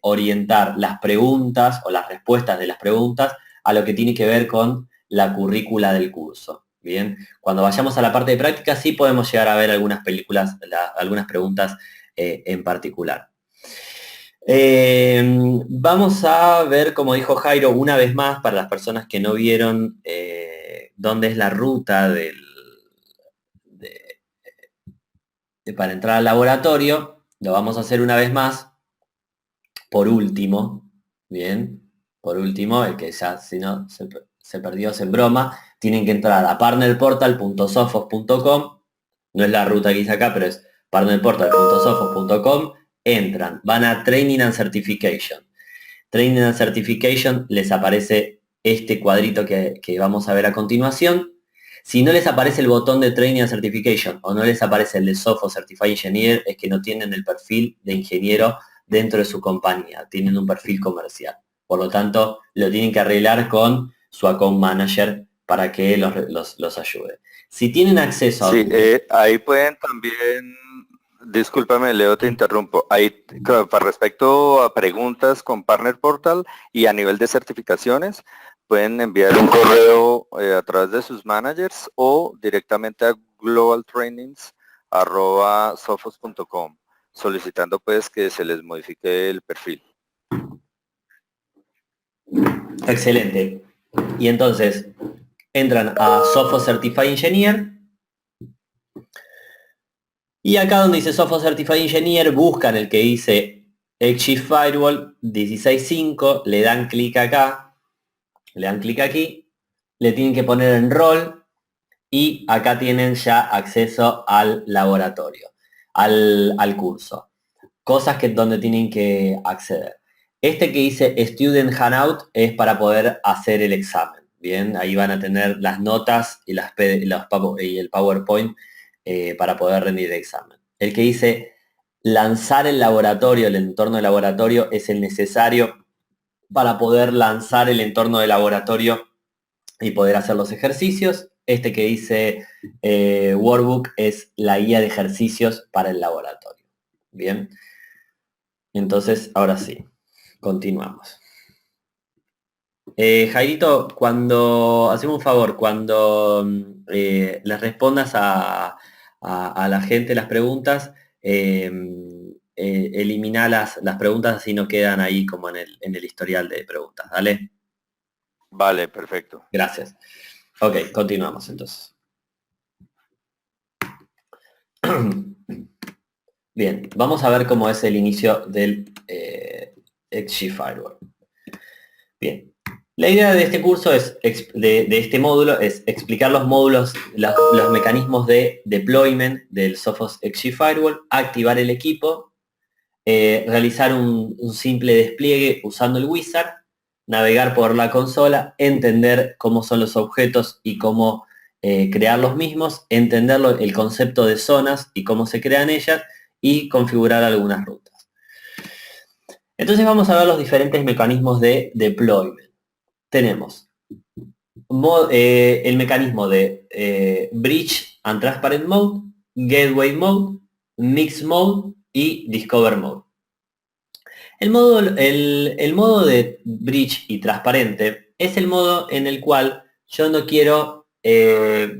orientar las preguntas o las respuestas de las preguntas a lo que tiene que ver con la currícula del curso. Bien, cuando vayamos a la parte de práctica sí podemos llegar a ver algunas películas, algunas preguntas en particular. Vamos a ver, como dijo Jairo, una vez más, para las personas que no vieron dónde es la ruta para entrar al laboratorio. Lo vamos a hacer una vez más. Por último, bien, por último, el que ya si no se perdió es en broma, tienen que entrar a partnerportal.sophos.com, no es la ruta que hice acá, pero es partnerportal.sophos.com, entran, van a Training and Certification. Training and Certification, les aparece este cuadrito que vamos a ver a continuación. Si no les aparece el botón de Training and Certification o no les aparece el de Sophos Certified Engineer, es que no tienen el perfil de ingeniero dentro de su compañía, tienen un perfil comercial. Por lo tanto, lo tienen que arreglar con su account manager para que los ayude. Si tienen acceso a... Sí, ahí pueden también, discúlpame, Leo, te interrumpo. Ahí, claro, para respecto a preguntas con Partner Portal y a nivel de certificaciones, pueden enviar un correo a través de sus managers o directamente a globaltrainings@sophos.com, solicitando pues que se les modifique el perfil. Excelente. Y entonces, entran a Sophos Certified Engineer. Y acá donde dice Sophos Certified Engineer, buscan el que dice X Firewall 16.5, le dan clic acá, le dan clic aquí, le tienen que poner en rol y acá tienen ya acceso al laboratorio, al curso. Cosas donde tienen que acceder. Este que dice Student Handout es para poder hacer el examen. Bien, ahí van a tener las notas y, y el PowerPoint para poder rendir el examen. El que dice lanzar el laboratorio, el entorno de laboratorio, es el necesario para poder lanzar el entorno de laboratorio y poder hacer los ejercicios. Este que dice Workbook es la guía de ejercicios para el laboratorio. Bien. Entonces, ahora sí, continuamos. Jairito, cuando, hacemos un favor, cuando les respondas a la gente las preguntas, elimina las preguntas así no quedan ahí como en el historial de preguntas, ¿vale? Vale, perfecto. Gracias. Ok, continuamos entonces. Bien, vamos a ver cómo es el inicio del XG Firewall. Bien, la idea de este curso es, de este módulo, es explicar los módulos, los mecanismos de deployment del Sophos XG Firewall, activar el equipo, realizar un simple despliegue usando el wizard, navegar por la consola, entender cómo son los objetos y cómo crear los mismos, entender el concepto de zonas y cómo se crean ellas y configurar algunas rutas. Entonces vamos a ver los diferentes mecanismos de deployment. Tenemos el mecanismo de Bridge and Transparent Mode, Gateway Mode, Mix Mode y Discover Mode. El modo de Bridge y Transparente es el modo en el cual yo no quiero,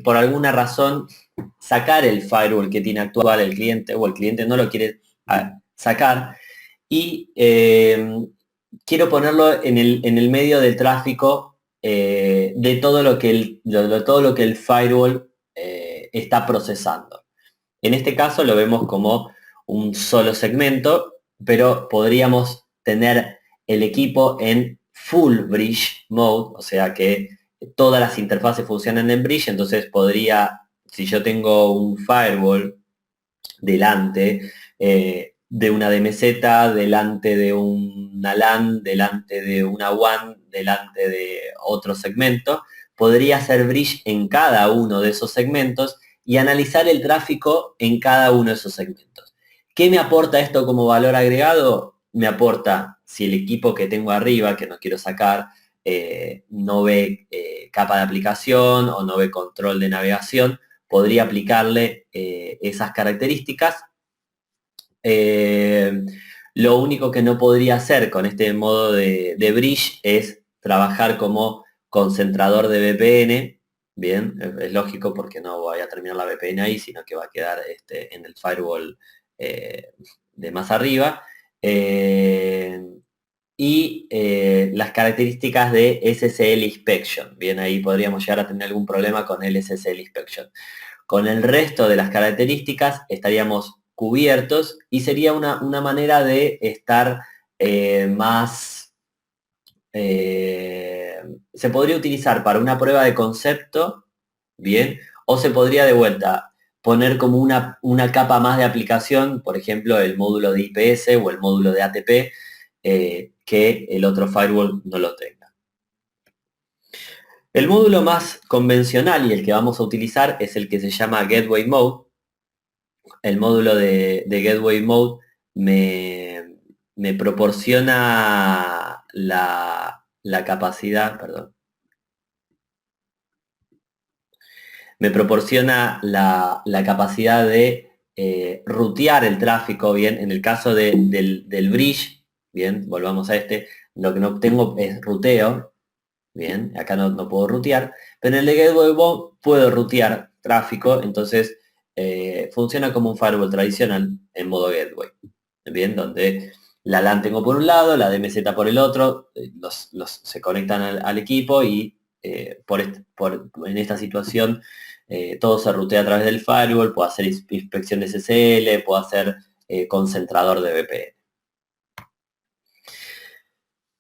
por alguna razón, sacar el firewall que tiene actual el cliente, o el cliente no lo quiere sacar, y quiero ponerlo en el medio del tráfico de todo lo que el firewall está procesando. En este caso lo vemos como un solo segmento, pero podríamos tener el equipo en full bridge mode, o sea que todas las interfaces funcionan en bridge, entonces podría, si yo tengo un firewall delante, de una DMZ, delante de una LAN, delante de una WAN, delante de otro segmento, podría hacer bridge en cada uno de esos segmentos y analizar el tráfico en cada uno de esos segmentos. ¿Qué me aporta esto como valor agregado? Me aporta, si el equipo que tengo arriba, que no quiero sacar, no ve capa de aplicación o no ve control de navegación, podría aplicarle esas características. Lo único que no podría hacer con este modo de bridge es trabajar como concentrador de VPN. Bien, es lógico porque no voy a terminar la VPN ahí, sino que va a quedar en el firewall de más arriba. Eh, y las características de SSL Inspection. Bien, ahí podríamos llegar a tener algún problema con el SSL Inspection. Con el resto de las características estaríamos cubiertos y sería una manera de estar más... se podría utilizar para una prueba de concepto, bien, o se podría de vuelta poner como una capa más de aplicación, por ejemplo, el módulo de IPS o el módulo de ATP, que el otro firewall no lo tenga. El módulo más convencional y el que vamos a utilizar es el que se llama Gateway Mode. El módulo de Gateway Mode me proporciona la capacidad, perdón, me proporciona la capacidad de rutear el tráfico, bien, en el caso del bridge, bien, volvamos a lo que no tengo es ruteo, bien, acá no puedo rutear, pero en el de Gateway Mode puedo rutear tráfico, entonces funciona como un firewall tradicional en modo gateway, bien, donde la LAN tengo por un lado, la DMZ por el otro, se conectan al equipo y en esta situación todo se rutea a través del firewall, puedo hacer inspección de SSL, puedo hacer concentrador de VPN.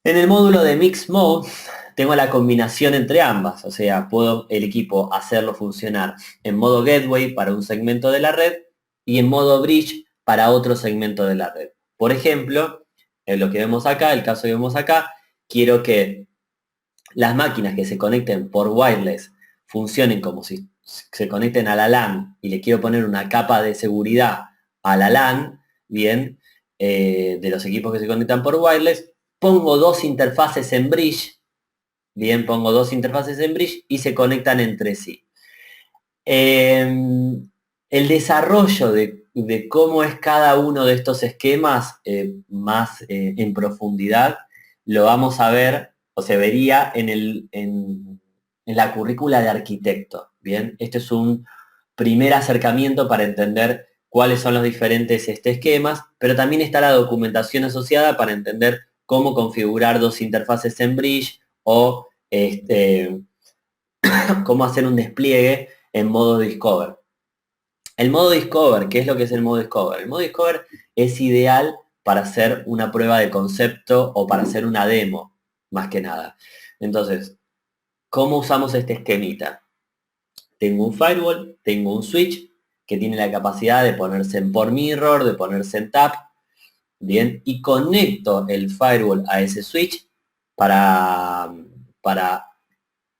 En el módulo de Mix Mode tengo la combinación entre ambas, o sea, puedo el equipo hacerlo funcionar en modo gateway para un segmento de la red y en modo bridge para otro segmento de la red. Por ejemplo, en lo que vemos acá, el caso que vemos acá, quiero que las máquinas que se conecten por wireless funcionen como si se conecten a la LAN y le quiero poner una capa de seguridad a la LAN, bien, de los equipos que se conectan por wireless, pongo dos interfaces en bridge, bien, pongo dos interfaces en bridge y se conectan entre sí. El desarrollo de cómo es cada uno de estos esquemas más en profundidad lo vamos a ver o se vería en la currícula de arquitecto. Bien, este es un primer acercamiento para entender cuáles son los diferentes esquemas, pero también está la documentación asociada para entender cómo configurar dos interfaces en bridge o cómo hacer un despliegue en modo Discover. El modo Discover, ¿qué es lo que es el modo Discover? El modo Discover es ideal para hacer una prueba de concepto o para hacer una demo, más que nada. Entonces, ¿cómo usamos este esquemita? Tengo un firewall, tengo un switch que tiene la capacidad de ponerse en port mirror, de ponerse en tap, bien, y conecto el firewall a ese switch para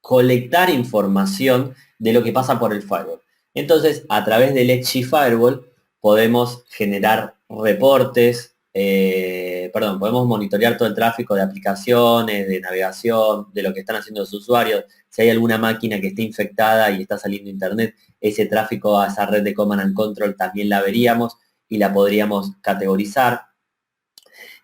colectar información de lo que pasa por el firewall. Entonces, a través del XG Firewall podemos generar reportes, podemos monitorear todo el tráfico de aplicaciones, de navegación, de lo que están haciendo los usuarios. Si hay alguna máquina que esté infectada y está saliendo internet, ese tráfico a esa red de Command and Control también la veríamos y la podríamos categorizar.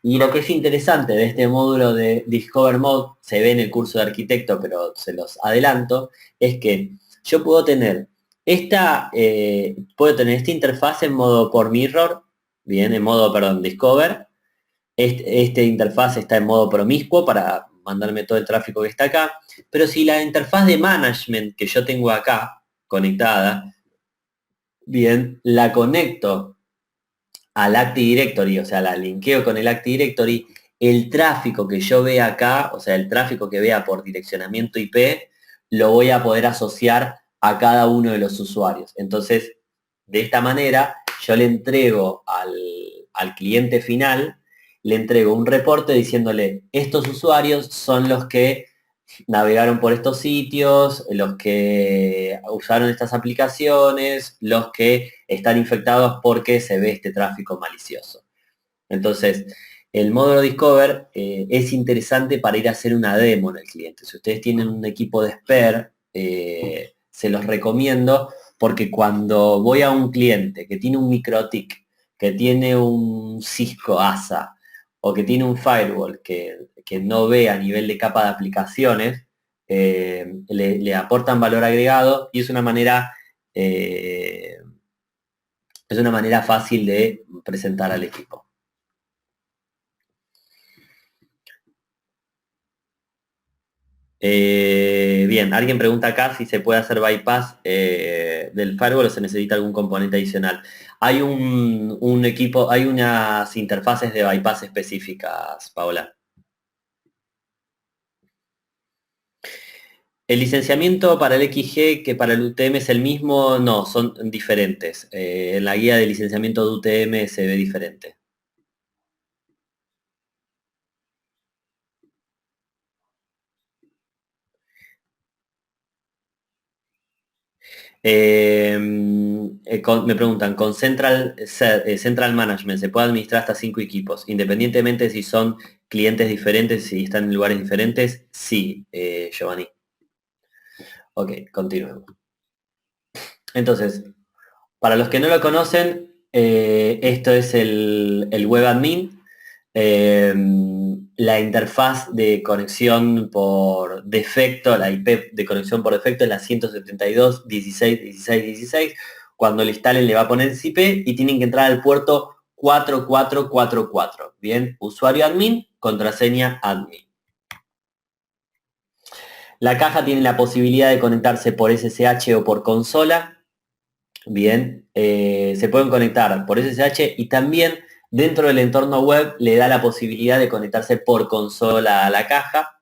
Y lo que es interesante de este módulo de Discover Mode, se ve en el curso de arquitecto, pero se los adelanto, es que yo puedo tener esta interfaz en modo por mirror, bien, en modo, perdón, Discover. Este interfaz está en modo promiscuo para mandarme todo el tráfico que está acá. Pero si la interfaz de management que yo tengo acá conectada, bien, la conecto al Active Directory, o sea, la linkeo con el Active Directory, el tráfico que yo vea acá, o sea, el tráfico que vea por direccionamiento IP, lo voy a poder asociar a cada uno de los usuarios. Entonces, de esta manera, yo le entrego al cliente final, le entrego un reporte diciéndole, estos usuarios son los que navegaron por estos sitios, los que usaron estas aplicaciones, los que están infectados porque se ve este tráfico malicioso. Entonces, el módulo Discover es interesante para ir a hacer una demo en el cliente. Si ustedes tienen un equipo de Spare, se los recomiendo porque cuando voy a un cliente que tiene un MikroTik, que tiene un Cisco ASA, o que tiene un firewall que no ve a nivel de capa de aplicaciones, le aportan valor agregado y es una manera fácil de presentar al equipo. Bien, alguien pregunta acá si se puede hacer bypass del firewall o se necesita algún componente adicional. Hay un equipo, hay unas interfaces de bypass específicas, Paola. El licenciamiento para el XG que para el UTM es el mismo, no, son diferentes. En la guía de licenciamiento de UTM se ve diferente. Me preguntan, con Central Management, ¿se puede administrar hasta 5 equipos? Independientemente si son clientes diferentes, si están en lugares diferentes, sí, Giovanni. Ok, continuemos. Entonces, para los que no lo conocen, esto es el web admin. La interfaz de conexión por defecto, la IP de conexión por defecto es la 172.16.16.16. Cuando le instalen le va a poner ese IP y tienen que entrar al puerto 4444. Bien, usuario admin, contraseña admin. La caja tiene la posibilidad de conectarse por SSH o por consola. Bien, se pueden conectar por SSH y también dentro del entorno web le da la posibilidad de conectarse por consola a la caja.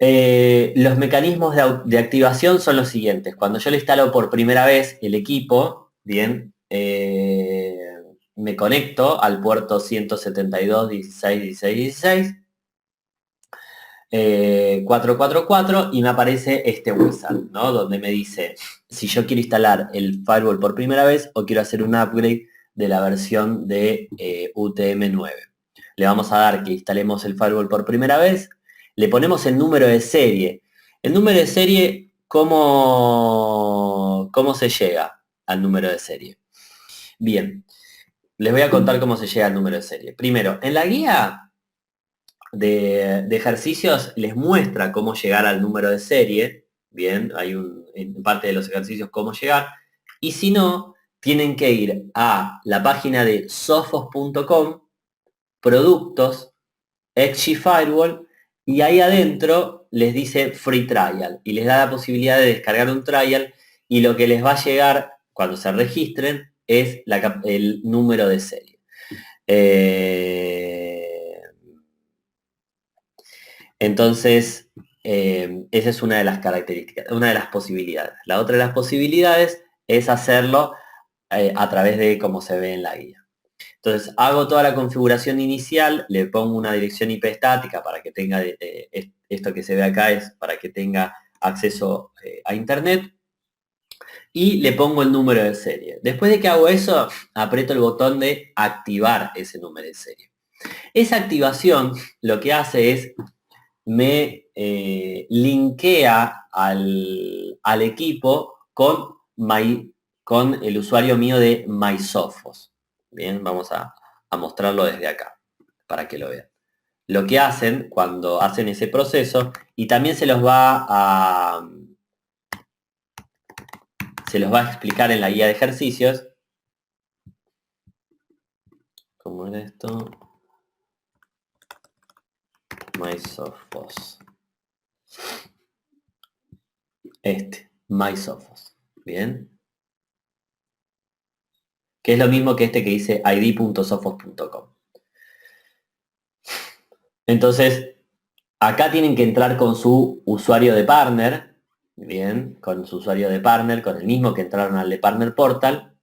Los mecanismos de activación son los siguientes. Cuando yo le instalo por primera vez el equipo, bien, me conecto al puerto 172.16.16.16. 444 y me aparece este wizard, ¿no? Donde me dice si yo quiero instalar el firewall por primera vez o quiero hacer un upgrade de la versión de UTM-9. Le vamos a dar que instalemos el firewall por primera vez, le ponemos el número de serie. El número de serie, ¿cómo se llega al número de serie? Bien, les voy a contar cómo se llega al número de serie. Primero, en la guía de ejercicios les muestra cómo llegar al número de serie, bien, hay en parte de los ejercicios cómo llegar, y si no, tienen que ir a la página de sophos.com, productos, XG Firewall, y ahí adentro les dice Free Trial, y les da la posibilidad de descargar un trial, y lo que les va a llegar cuando se registren es el número de serie. Entonces, esa es una de las características, una de las posibilidades. La otra de las posibilidades es hacerlo a través de cómo se ve en la guía. Entonces, hago toda la configuración inicial, le pongo una dirección IP estática para que tenga, esto que se ve acá es para que tenga acceso a Internet, y le pongo el número de serie. Después de que hago eso, aprieto el botón de activar ese número de serie. Esa activación lo que hace es me linkea al equipo con el usuario mío de MySophos. Bien, vamos a mostrarlo desde acá para que lo vean. Lo que hacen cuando hacen ese proceso, y también se los va a explicar en la guía de ejercicios. ¿Cómo era esto? MySophos. MySophos. Bien. Que es lo mismo que este que dice id.sophos.com. Entonces, acá tienen que entrar con su usuario de partner, bien, con su usuario de partner, con el mismo que entraron al de Partner Portal,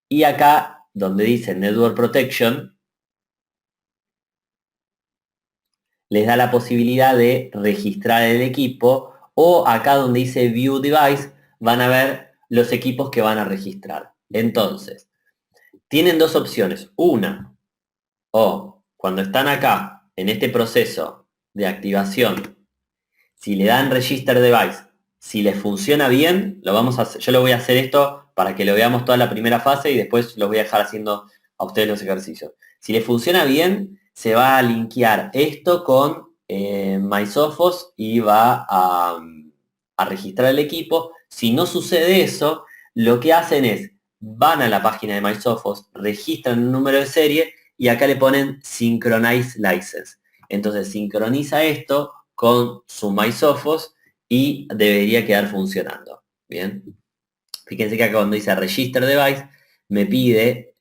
y acá, donde dice Network Protection, les da la posibilidad de registrar el equipo, o acá donde dice View Device, van a ver los equipos que van a registrar. Entonces, tienen dos opciones. Una, o cuando están acá, en este proceso de activación, si le dan Register Device, si les funciona bien, lo vamos a hacer. Yo lo voy a hacer esto para que lo veamos toda la primera fase y después los voy a dejar haciendo a ustedes los ejercicios. Si le funciona bien, se va a linkear esto con MySophos y va a registrar el equipo. Si no sucede eso, lo que hacen es, van a la página de MySophos, registran un número de serie y acá le ponen Synchronize License. Entonces sincroniza esto con su MySophos y debería quedar funcionando. Bien. Fíjense que acá cuando dice Register Device, me pide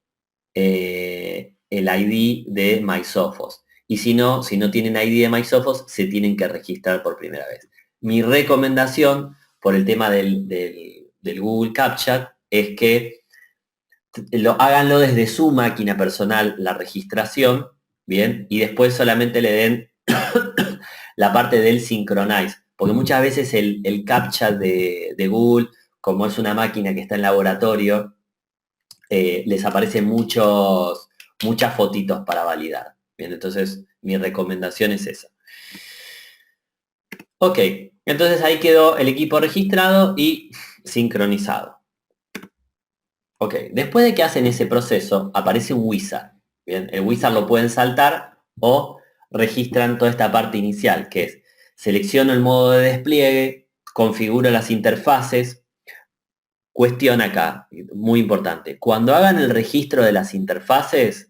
el ID de MySophos. Y si no tienen ID de MySophos, se tienen que registrar por primera vez. Mi recomendación por el tema del Google CAPTCHA es que háganlo desde su máquina personal, la registración, ¿bien? Y después solamente le den la parte del Synchronize. Porque muchas veces el CAPTCHA de Google, como es una máquina que está en laboratorio, les aparecen muchas fotitos para validar. Bien, entonces mi recomendación es esa. Ok, entonces ahí quedó el equipo registrado y sincronizado. Ok, después de que hacen ese proceso, aparece un wizard. Bien, el wizard lo pueden saltar o registran toda esta parte inicial, que es selecciono el modo de despliegue, configuro las interfaces. Cuestión acá, muy importante. Cuando hagan el registro de las interfaces,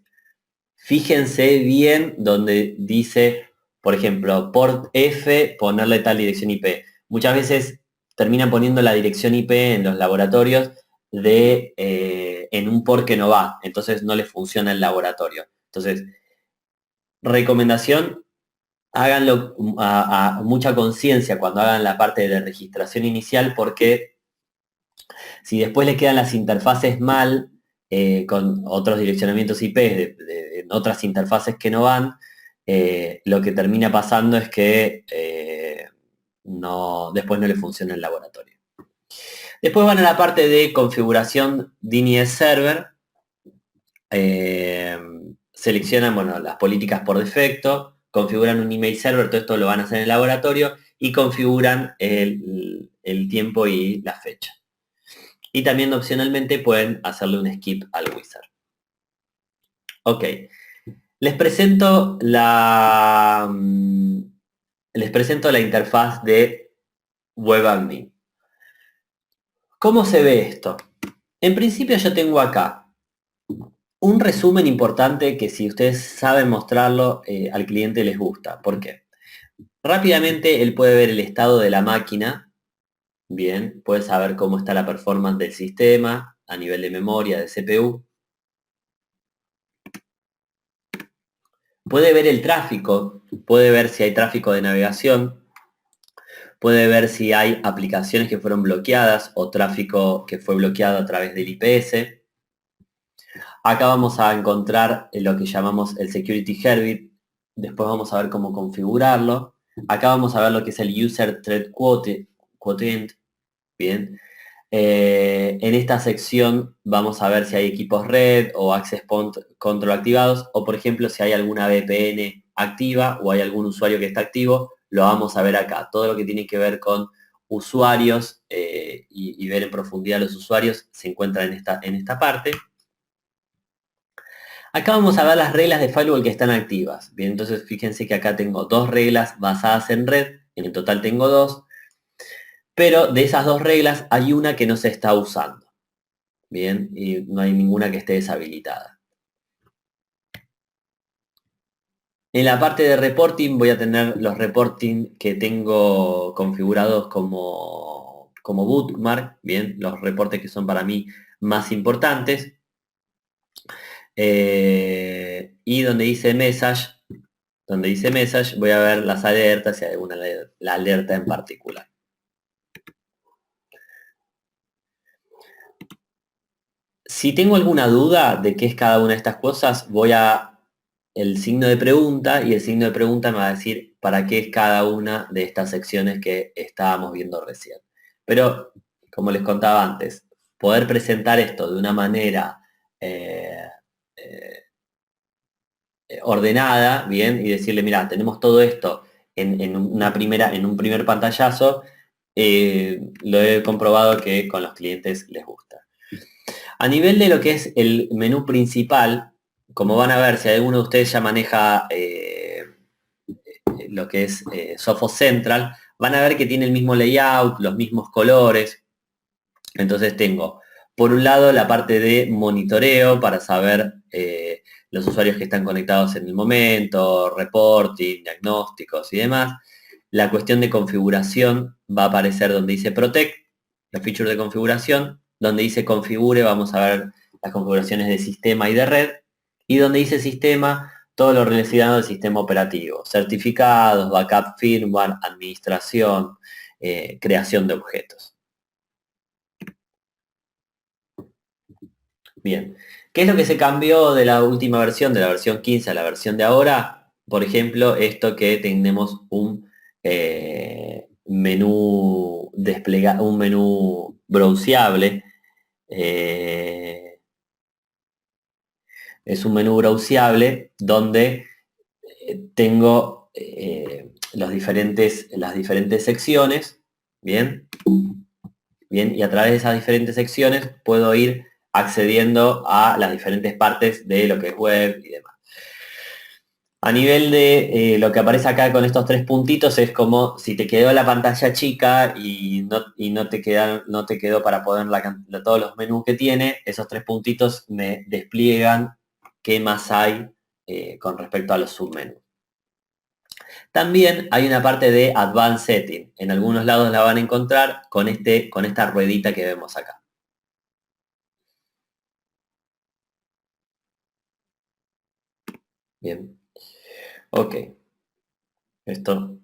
fíjense bien donde dice, por ejemplo, port F, ponerle tal dirección IP. Muchas veces terminan poniendo la dirección IP en los laboratorios en un port que no va, entonces no les funciona el laboratorio. Entonces, recomendación, háganlo a mucha conciencia cuando hagan la parte de registración inicial, porque si después les quedan las interfaces mal, con otros direccionamientos IP de otras interfaces que no van, lo que termina pasando es que después no le funciona el laboratorio. Después van a la parte de configuración DNS Server. Seleccionan, bueno, las políticas por defecto, configuran un email server, todo esto lo van a hacer en el laboratorio, y configuran el tiempo y la fecha. Y también opcionalmente pueden hacerle un skip al wizard. Ok. Les presento les presento la interfaz de WebAdmin. ¿Cómo se ve esto? En principio yo tengo acá un resumen importante que si ustedes saben mostrarlo al cliente les gusta. ¿Por qué? Rápidamente él puede ver el estado de la máquina. Bien, puede saber cómo está la performance del sistema a nivel de memoria, de CPU. Puede ver el tráfico, puede ver si hay tráfico de navegación, puede ver si hay aplicaciones que fueron bloqueadas o tráfico que fue bloqueado a través del IPS. Acá vamos a encontrar lo que llamamos el Security Herbit. Después vamos a ver cómo configurarlo. Acá vamos a ver lo que es el User Threat Quotient. Bien. En esta sección vamos a ver si hay equipos red o access point control activados, o por ejemplo si hay alguna VPN activa o hay algún usuario que está activo, lo vamos a ver acá. Todo lo que tiene que ver con usuarios y ver en profundidad los usuarios se encuentra en esta parte. Acá vamos a ver las reglas de firewall que están activas. Bien, entonces fíjense que acá tengo dos reglas basadas en red, en total tengo dos, pero de esas dos reglas hay una que no se está usando. Bien, y no hay ninguna que esté deshabilitada. En la parte de reporting voy a tener los reporting que tengo configurados como bookmark, bien, los reportes que son para mí más importantes. Y donde dice message, voy a ver las alertas, si hay alguna la alerta en particular. Si tengo alguna duda de qué es cada una de estas cosas, voy a el signo de pregunta y el signo de pregunta me va a decir para qué es cada una de estas secciones que estábamos viendo recién. Pero, como les contaba antes, poder presentar esto de una manera ordenada, bien, y decirle, mira, tenemos todo esto en un primer pantallazo, lo he comprobado que con los clientes les gusta. A nivel de lo que es el menú principal, como van a ver, si alguno de ustedes ya maneja lo que es Sophos Central, van a ver que tiene el mismo layout, los mismos colores. Entonces tengo, por un lado, la parte de monitoreo para saber los usuarios que están conectados en el momento, reporting, diagnósticos y demás. La cuestión de configuración va a aparecer donde dice Protect, los features de configuración. Donde dice Configure vamos a ver las configuraciones de sistema y de red. Y donde dice Sistema, todo lo relacionado al sistema operativo. Certificados, backup firmware, administración, creación de objetos. Bien. ¿Qué es lo que se cambió de la última versión, de la versión 15 a la versión de ahora? Por ejemplo, esto que tenemos un menú desplegado, un menú browseable. Es un menú browseable donde tengo las diferentes secciones. Bien. Bien, y a través de esas diferentes secciones puedo ir accediendo a las diferentes partes de lo que es web y demás. A nivel de lo que aparece acá con estos tres puntitos, es como si te quedó la pantalla chica y no te quedó para poner todos los menús que tiene, esos tres puntitos me despliegan qué más hay con respecto a los submenús. También hay una parte de Advanced Setting. En algunos lados la van a encontrar con esta ruedita que vemos acá. Bien. Ok. Esto.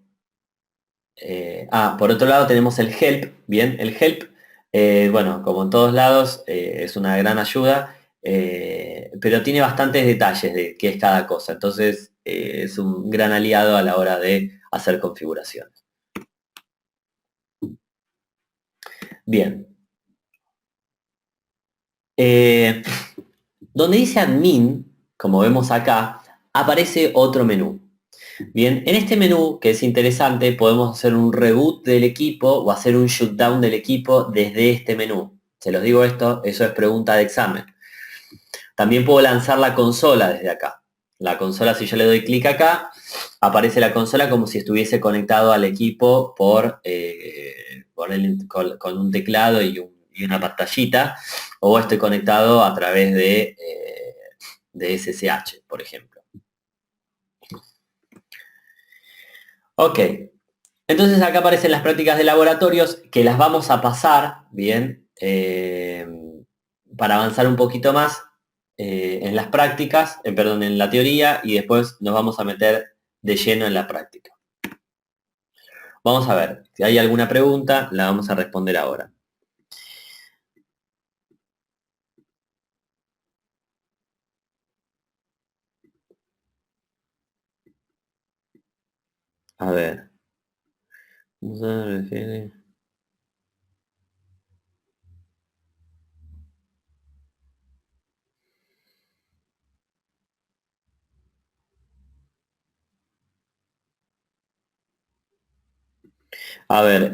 Por otro lado tenemos el Help. Bien, el Help, bueno, como en todos lados, es una gran ayuda, pero tiene bastantes detalles de qué es cada cosa. Entonces, es un gran aliado a la hora de hacer configuraciones. Bien. Donde dice Admin, como vemos acá, aparece otro menú. Bien, en este menú, que es interesante, podemos hacer un reboot del equipo o hacer un shutdown del equipo desde este menú. Se los digo esto, eso es pregunta de examen. También puedo lanzar la consola desde acá. La consola, si yo le doy clic acá, aparece la consola como si estuviese conectado al equipo con un teclado y una pantallita, o estoy conectado a través de SSH, por ejemplo. Ok, entonces acá aparecen las prácticas de laboratorios que las vamos a pasar, bien, para avanzar un poquito más en las prácticas, perdón, en la teoría, y después nos vamos a meter de lleno en la práctica. Vamos a ver, si hay alguna pregunta, la vamos a responder ahora. A ver. A ver,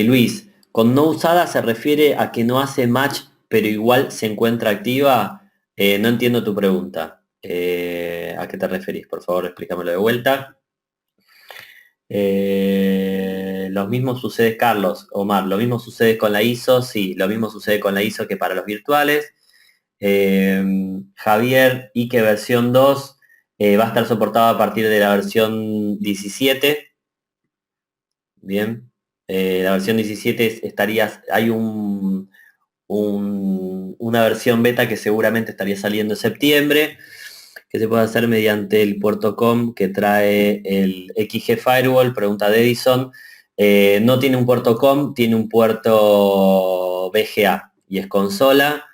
Luis, con no usada se refiere a que no hace match, pero igual se encuentra activa. No entiendo tu pregunta. ¿A qué te referís? Por favor, explícamelo de vuelta. Lo mismo sucede, Carlos, Omar, lo mismo sucede con la ISO, sí, lo mismo sucede con la ISO que para los virtuales. Javier, y que versión 2 va a estar soportada a partir de la versión 17. Bien. La versión 17 hay una versión beta que seguramente estaría saliendo en septiembre, que se puede hacer mediante el puerto COM que trae el XG Firewall, pregunta de Edison. No tiene un puerto COM, tiene un puerto VGA y es consola.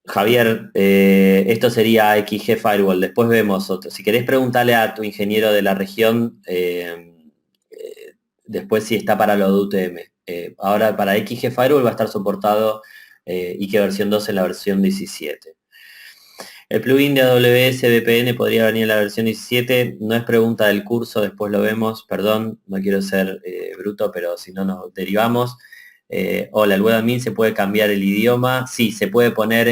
Javier, esto sería XG Firewall, después vemos otro. Si querés preguntarle a tu ingeniero de la región, después si está para lo de UTM. Ahora para XG Firewall va a estar soportado IKE versión 2 en la versión 17. El plugin de AWS VPN podría venir en la versión 17, no es pregunta del curso, después lo vemos, perdón, no quiero ser bruto, pero si no nos derivamos. hola, el web admin se puede cambiar el idioma. Sí, se puede poner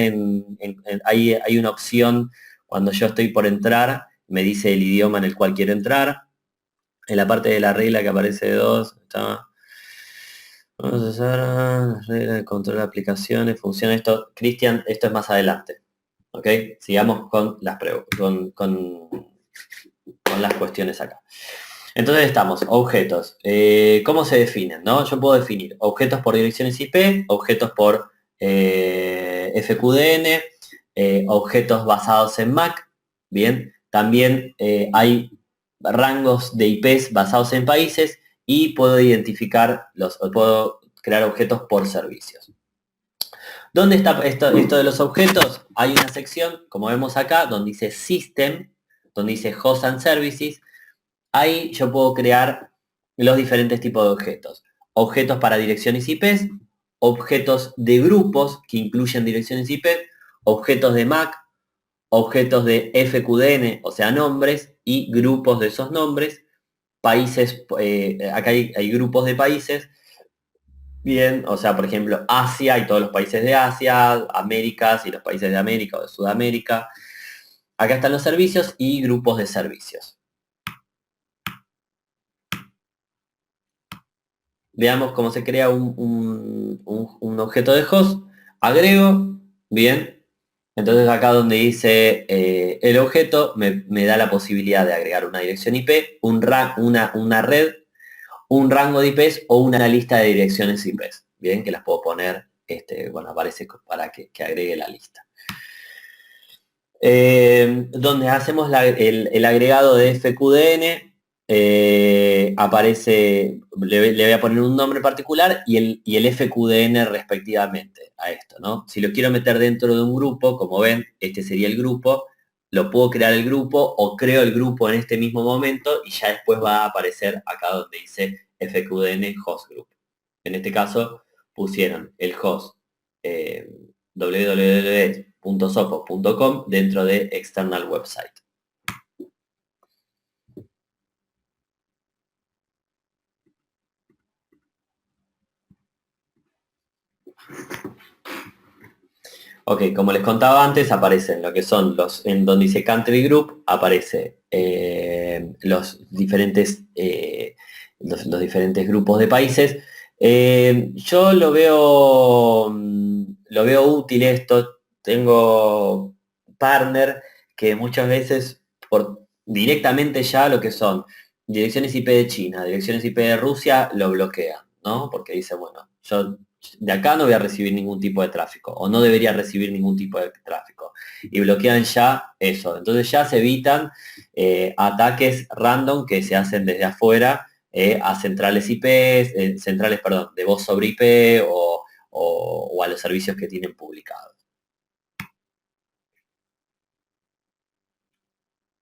hay una opción cuando yo estoy por entrar, me dice el idioma en el cual quiero entrar. En la parte de la regla que aparece 2, está. Vamos a usar las reglas de control de aplicaciones, funciona esto. Cristian, esto es más adelante. ¿Ok? Sigamos con con las cuestiones acá. Entonces estamos, objetos. ¿Cómo se definen? ¿No? Yo puedo definir objetos por direcciones IP, objetos por FQDN, objetos basados en MAC. Bien, también hay rangos de IPs basados en países y puedo puedo crear objetos por servicios. ¿Dónde está esto de los objetos? Hay una sección, como vemos acá, donde dice System, donde dice Host and Services. Ahí yo puedo crear los diferentes tipos de objetos. Objetos para direcciones IP, objetos de grupos que incluyen direcciones IP, objetos de MAC, objetos de FQDN, o sea, nombres, y grupos de esos nombres, países, acá hay grupos de países, bien, o sea, por ejemplo, Asia y todos los países de Asia, Américas y los países de América o de Sudamérica. Acá están los servicios y grupos de servicios. Veamos cómo se crea un objeto de host. Agrego, bien. Entonces acá donde dice el objeto, me da la posibilidad de agregar una dirección IP, una red, un rango de IPs o una lista de direcciones IPs. Bien, que las puedo poner, bueno, aparece para que agregue la lista. Donde hacemos el agregado de FQDN, aparece, le voy a poner un nombre particular y el FQDN respectivamente a esto, ¿no? Si lo quiero meter dentro de un grupo, como ven, este sería el grupo, lo puedo crear el grupo o creo el grupo en este mismo momento y ya después va a aparecer acá donde dice FQDN host group. En este caso pusieron el host www.sopo.com dentro de external website. Ok, como les contaba antes, aparecen lo que son en donde dice Country Group, aparece los diferentes grupos de países. Yo lo veo útil esto. Tengo partner que muchas veces directamente ya lo que son direcciones IP de China, direcciones IP de Rusia, lo bloquean, ¿no? Porque dice, bueno, yo de acá no voy a recibir ningún tipo de tráfico o no debería recibir ningún tipo de tráfico y bloquean ya eso. Entonces ya se evitan ataques random que se hacen desde afuera a centrales IP, centrales, perdón, de voz sobre IP o a los servicios que tienen publicados.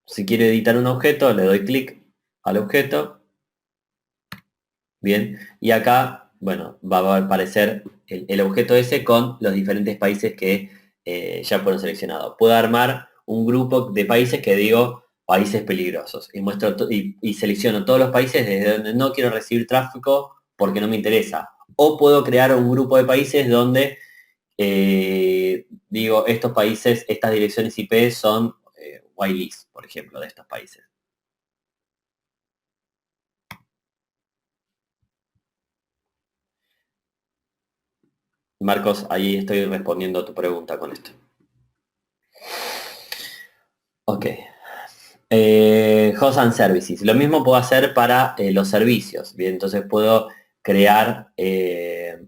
Si quiero editar un objeto, le doy clic al objeto. Bien, y acá, bueno, va a aparecer el objeto ese con los diferentes países que ya fueron seleccionados. Puedo armar un grupo de países que digo países peligrosos y muestro y selecciono todos los países desde donde no quiero recibir tráfico porque no me interesa. O puedo crear un grupo de países donde digo estos países, estas direcciones IP son whitelist, por ejemplo, de estos países. Marcos, ahí estoy respondiendo a tu pregunta con esto. Ok. Host and Services. Lo mismo puedo hacer para los servicios. Bien, entonces puedo crear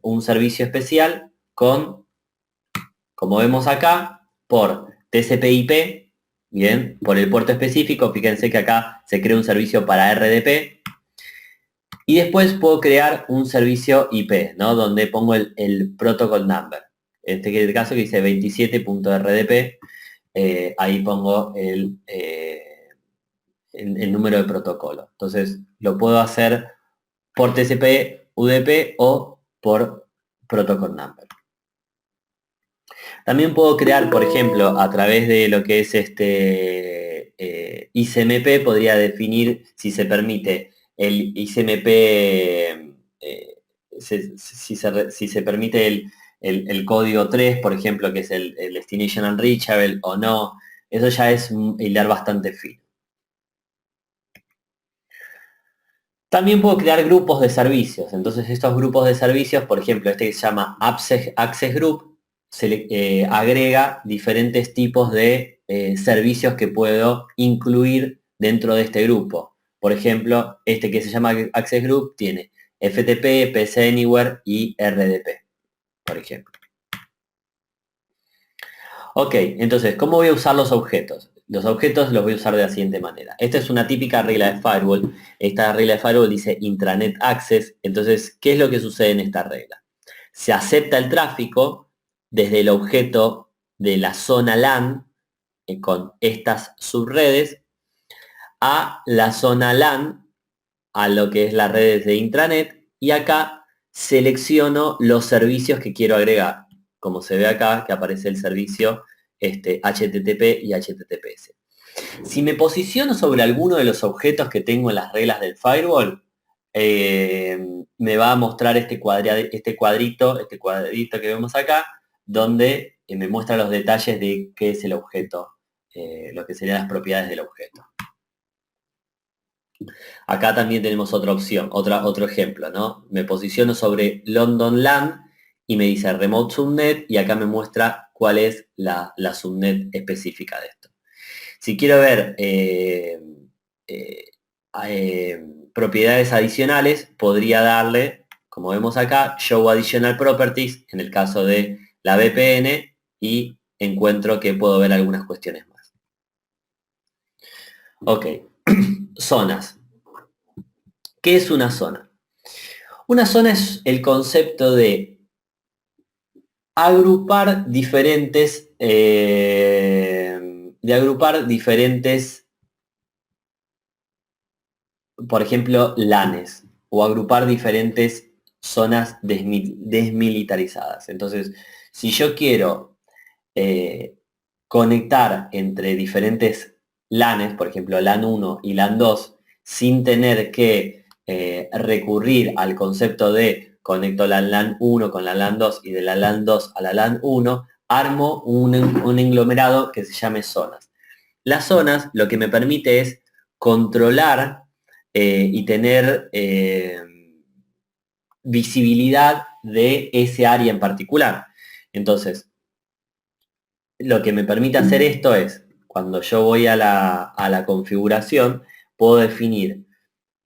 un servicio especial con, como vemos acá, por TCP/IP, bien, por el puerto específico. Fíjense que acá se crea un servicio para RDP. Y después puedo crear un servicio IP, ¿no? Donde pongo el protocol number. En este caso que dice 27.rdp, ahí pongo el número de protocolo. Entonces lo puedo hacer por TCP, UDP o por protocol number. También puedo crear, por ejemplo, a través de lo que es ICMP, podría definir si se permite el ICMP si se permite el código 3, por ejemplo, que es el Destination Unreachable o no. Eso ya es hilar bastante fino. También puedo crear grupos de servicios. Entonces estos grupos de servicios, por ejemplo, este que se llama Access Group, agrega diferentes tipos de servicios que puedo incluir dentro de este grupo. Por ejemplo, este que se llama Access Group tiene FTP, PC Anywhere y RDP, por ejemplo. Ok, entonces, ¿cómo voy a usar los objetos? Los objetos los voy a usar de la siguiente manera. Esta es una típica regla de firewall. Esta regla de firewall dice intranet access. Entonces, ¿qué es lo que sucede en esta regla? Se acepta el tráfico desde el objeto de la zona LAN con estas subredes a la zona LAN, a lo que es las redes de intranet, y acá selecciono los servicios que quiero agregar. Como se ve acá, que aparece el servicio HTTP y HTTPS. Si me posiciono sobre alguno de los objetos que tengo en las reglas del firewall, me va a mostrar este cuadrito que vemos acá, donde me muestra los detalles de qué es el objeto, lo que serían las propiedades del objeto. Acá también tenemos otra opción, otro ejemplo, ¿no? Me posiciono sobre London LAN y me dice Remote Subnet y acá me muestra cuál es la subnet específica de esto. Si quiero ver propiedades adicionales, podría darle, como vemos acá, Show Additional Properties, en el caso de la VPN, y encuentro que puedo ver algunas cuestiones más. Ok, zonas. ¿Qué es una zona? Una zona es el concepto de agrupar diferentes, por ejemplo, LANes, o agrupar diferentes zonas desmilitarizadas. Entonces, si yo quiero conectar entre diferentes LANes, por ejemplo, LAN 1 y LAN 2, sin tener que recurrir al concepto de conecto la LAN 1 con la LAN 2 y de la LAN 2 a la LAN 1, armo un englomerado que se llame zonas. Las zonas lo que me permite es controlar y tener visibilidad de ese área en particular. Entonces, lo que me permite hacer esto es, cuando yo voy a la configuración, puedo definir,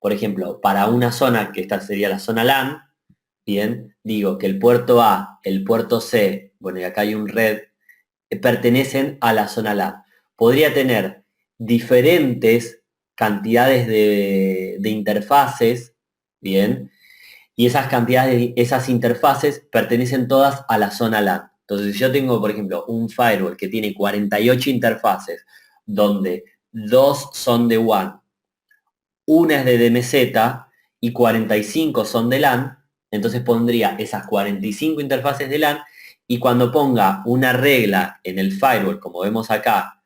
por ejemplo, para una zona, que esta sería la zona LAN, bien, digo que el puerto A, el puerto C, bueno, y acá hay un red, pertenecen a la zona LAN. Podría tener diferentes cantidades de interfaces, bien, y esas cantidades, esas interfaces pertenecen todas a la zona LAN. Entonces, si yo tengo, por ejemplo, un firewall que tiene 48 interfaces, donde 2 son de WAN, una es de DMZ y 45 son de LAN, entonces pondría esas 45 interfaces de LAN y cuando ponga una regla en el firewall, como vemos acá,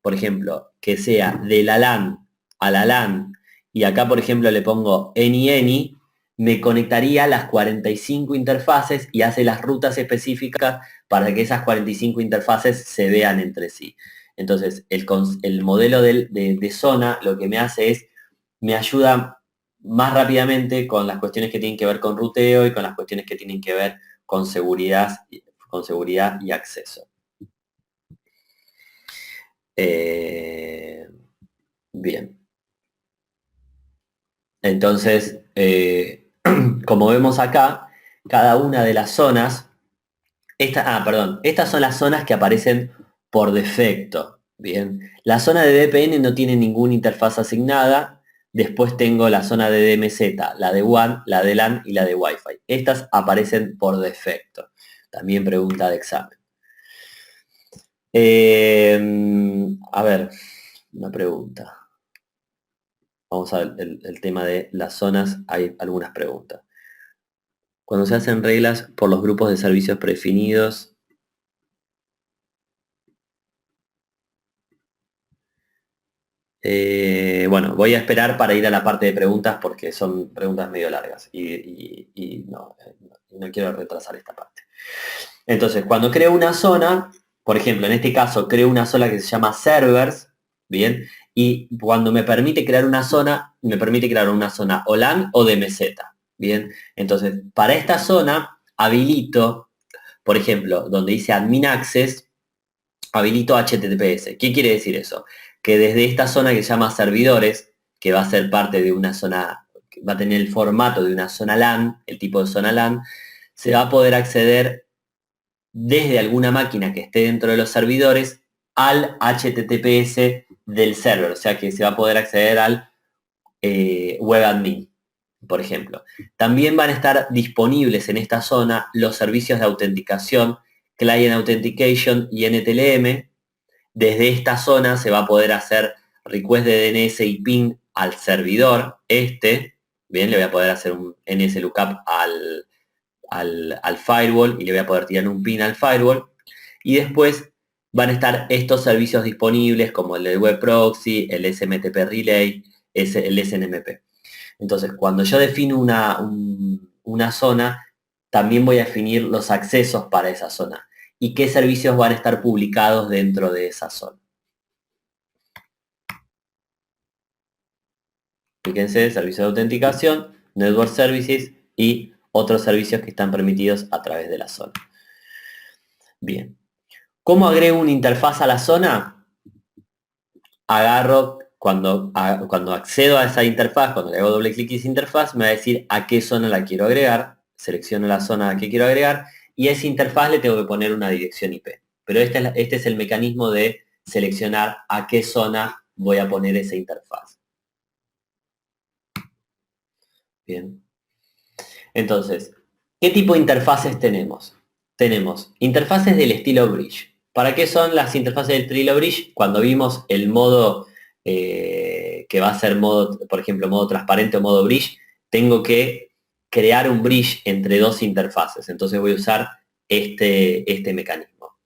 por ejemplo, que sea de la LAN a la LAN, y acá, por ejemplo, le pongo any, me conectaría las 45 interfaces y hace las rutas específicas para que esas 45 interfaces se vean entre sí. Entonces, el modelo de zona lo que me hace es, me ayuda más rápidamente con las cuestiones que tienen que ver con ruteo y con las cuestiones que tienen que ver con seguridad y acceso. Bien. Entonces, como vemos acá, cada una de las zonas, estas son las zonas que aparecen por defecto. Bien, la zona de VPN no tiene ninguna interfaz asignada. Después tengo la zona de DMZ, la de WAN, la de LAN y la de Wi-Fi. Estas aparecen por defecto. También pregunta de examen. A ver, una pregunta. Vamos a ver el tema de las zonas. Hay algunas preguntas. Cuando se hacen reglas por los grupos de servicios predefinidos, bueno, voy a esperar para ir a la parte de preguntas porque son preguntas medio largas y no quiero retrasar esta parte. Entonces, cuando creo una zona, por ejemplo, en este caso creo una zona que se llama servers, ¿bien? Y cuando me permite crear una zona, me permite crear una zona o LAN o DMZ, ¿bien? Entonces, para esta zona habilito, por ejemplo, donde dice Admin Access, habilito HTTPS. ¿Qué quiere decir eso? Que desde esta zona que se llama servidores, que va a ser parte de una zona, va a tener el formato de una zona LAN, el tipo de zona LAN, se va a poder acceder desde alguna máquina que esté dentro de los servidores al HTTPS del server, o sea que se va a poder acceder al web admin, por ejemplo. También van a estar disponibles en esta zona los servicios de autenticación, Client Authentication y NTLM. Desde esta zona se va a poder hacer request de DNS y PIN al servidor, bien, le voy a poder hacer un NS lookup al firewall y le voy a poder tirar un PIN al firewall. Y después van a estar estos servicios disponibles como el del web proxy, el SMTP relay, el SNMP. Entonces, cuando yo defino una zona, también voy a definir los accesos para esa zona y qué servicios van a estar publicados dentro de esa zona. Fíjense, servicio de autenticación, network services y otros servicios que están permitidos a través de la zona. Bien. ¿Cómo agrego una interfaz a la zona? Agarro, cuando accedo a esa interfaz, cuando le hago doble clic a esa interfaz, me va a decir a qué zona la quiero agregar, selecciono la zona que quiero agregar y a esa interfaz le tengo que poner una dirección IP. Pero este es el mecanismo de seleccionar a qué zona voy a poner esa interfaz. Bien. Entonces, ¿qué tipo de interfaces tenemos? Tenemos interfaces del estilo Bridge. ¿Para qué son las interfaces del estilo Bridge? Cuando vimos el modo que va a ser modo, por ejemplo, modo transparente o modo Bridge, tengo que crear un bridge entre dos interfaces. Entonces voy a usar este mecanismo.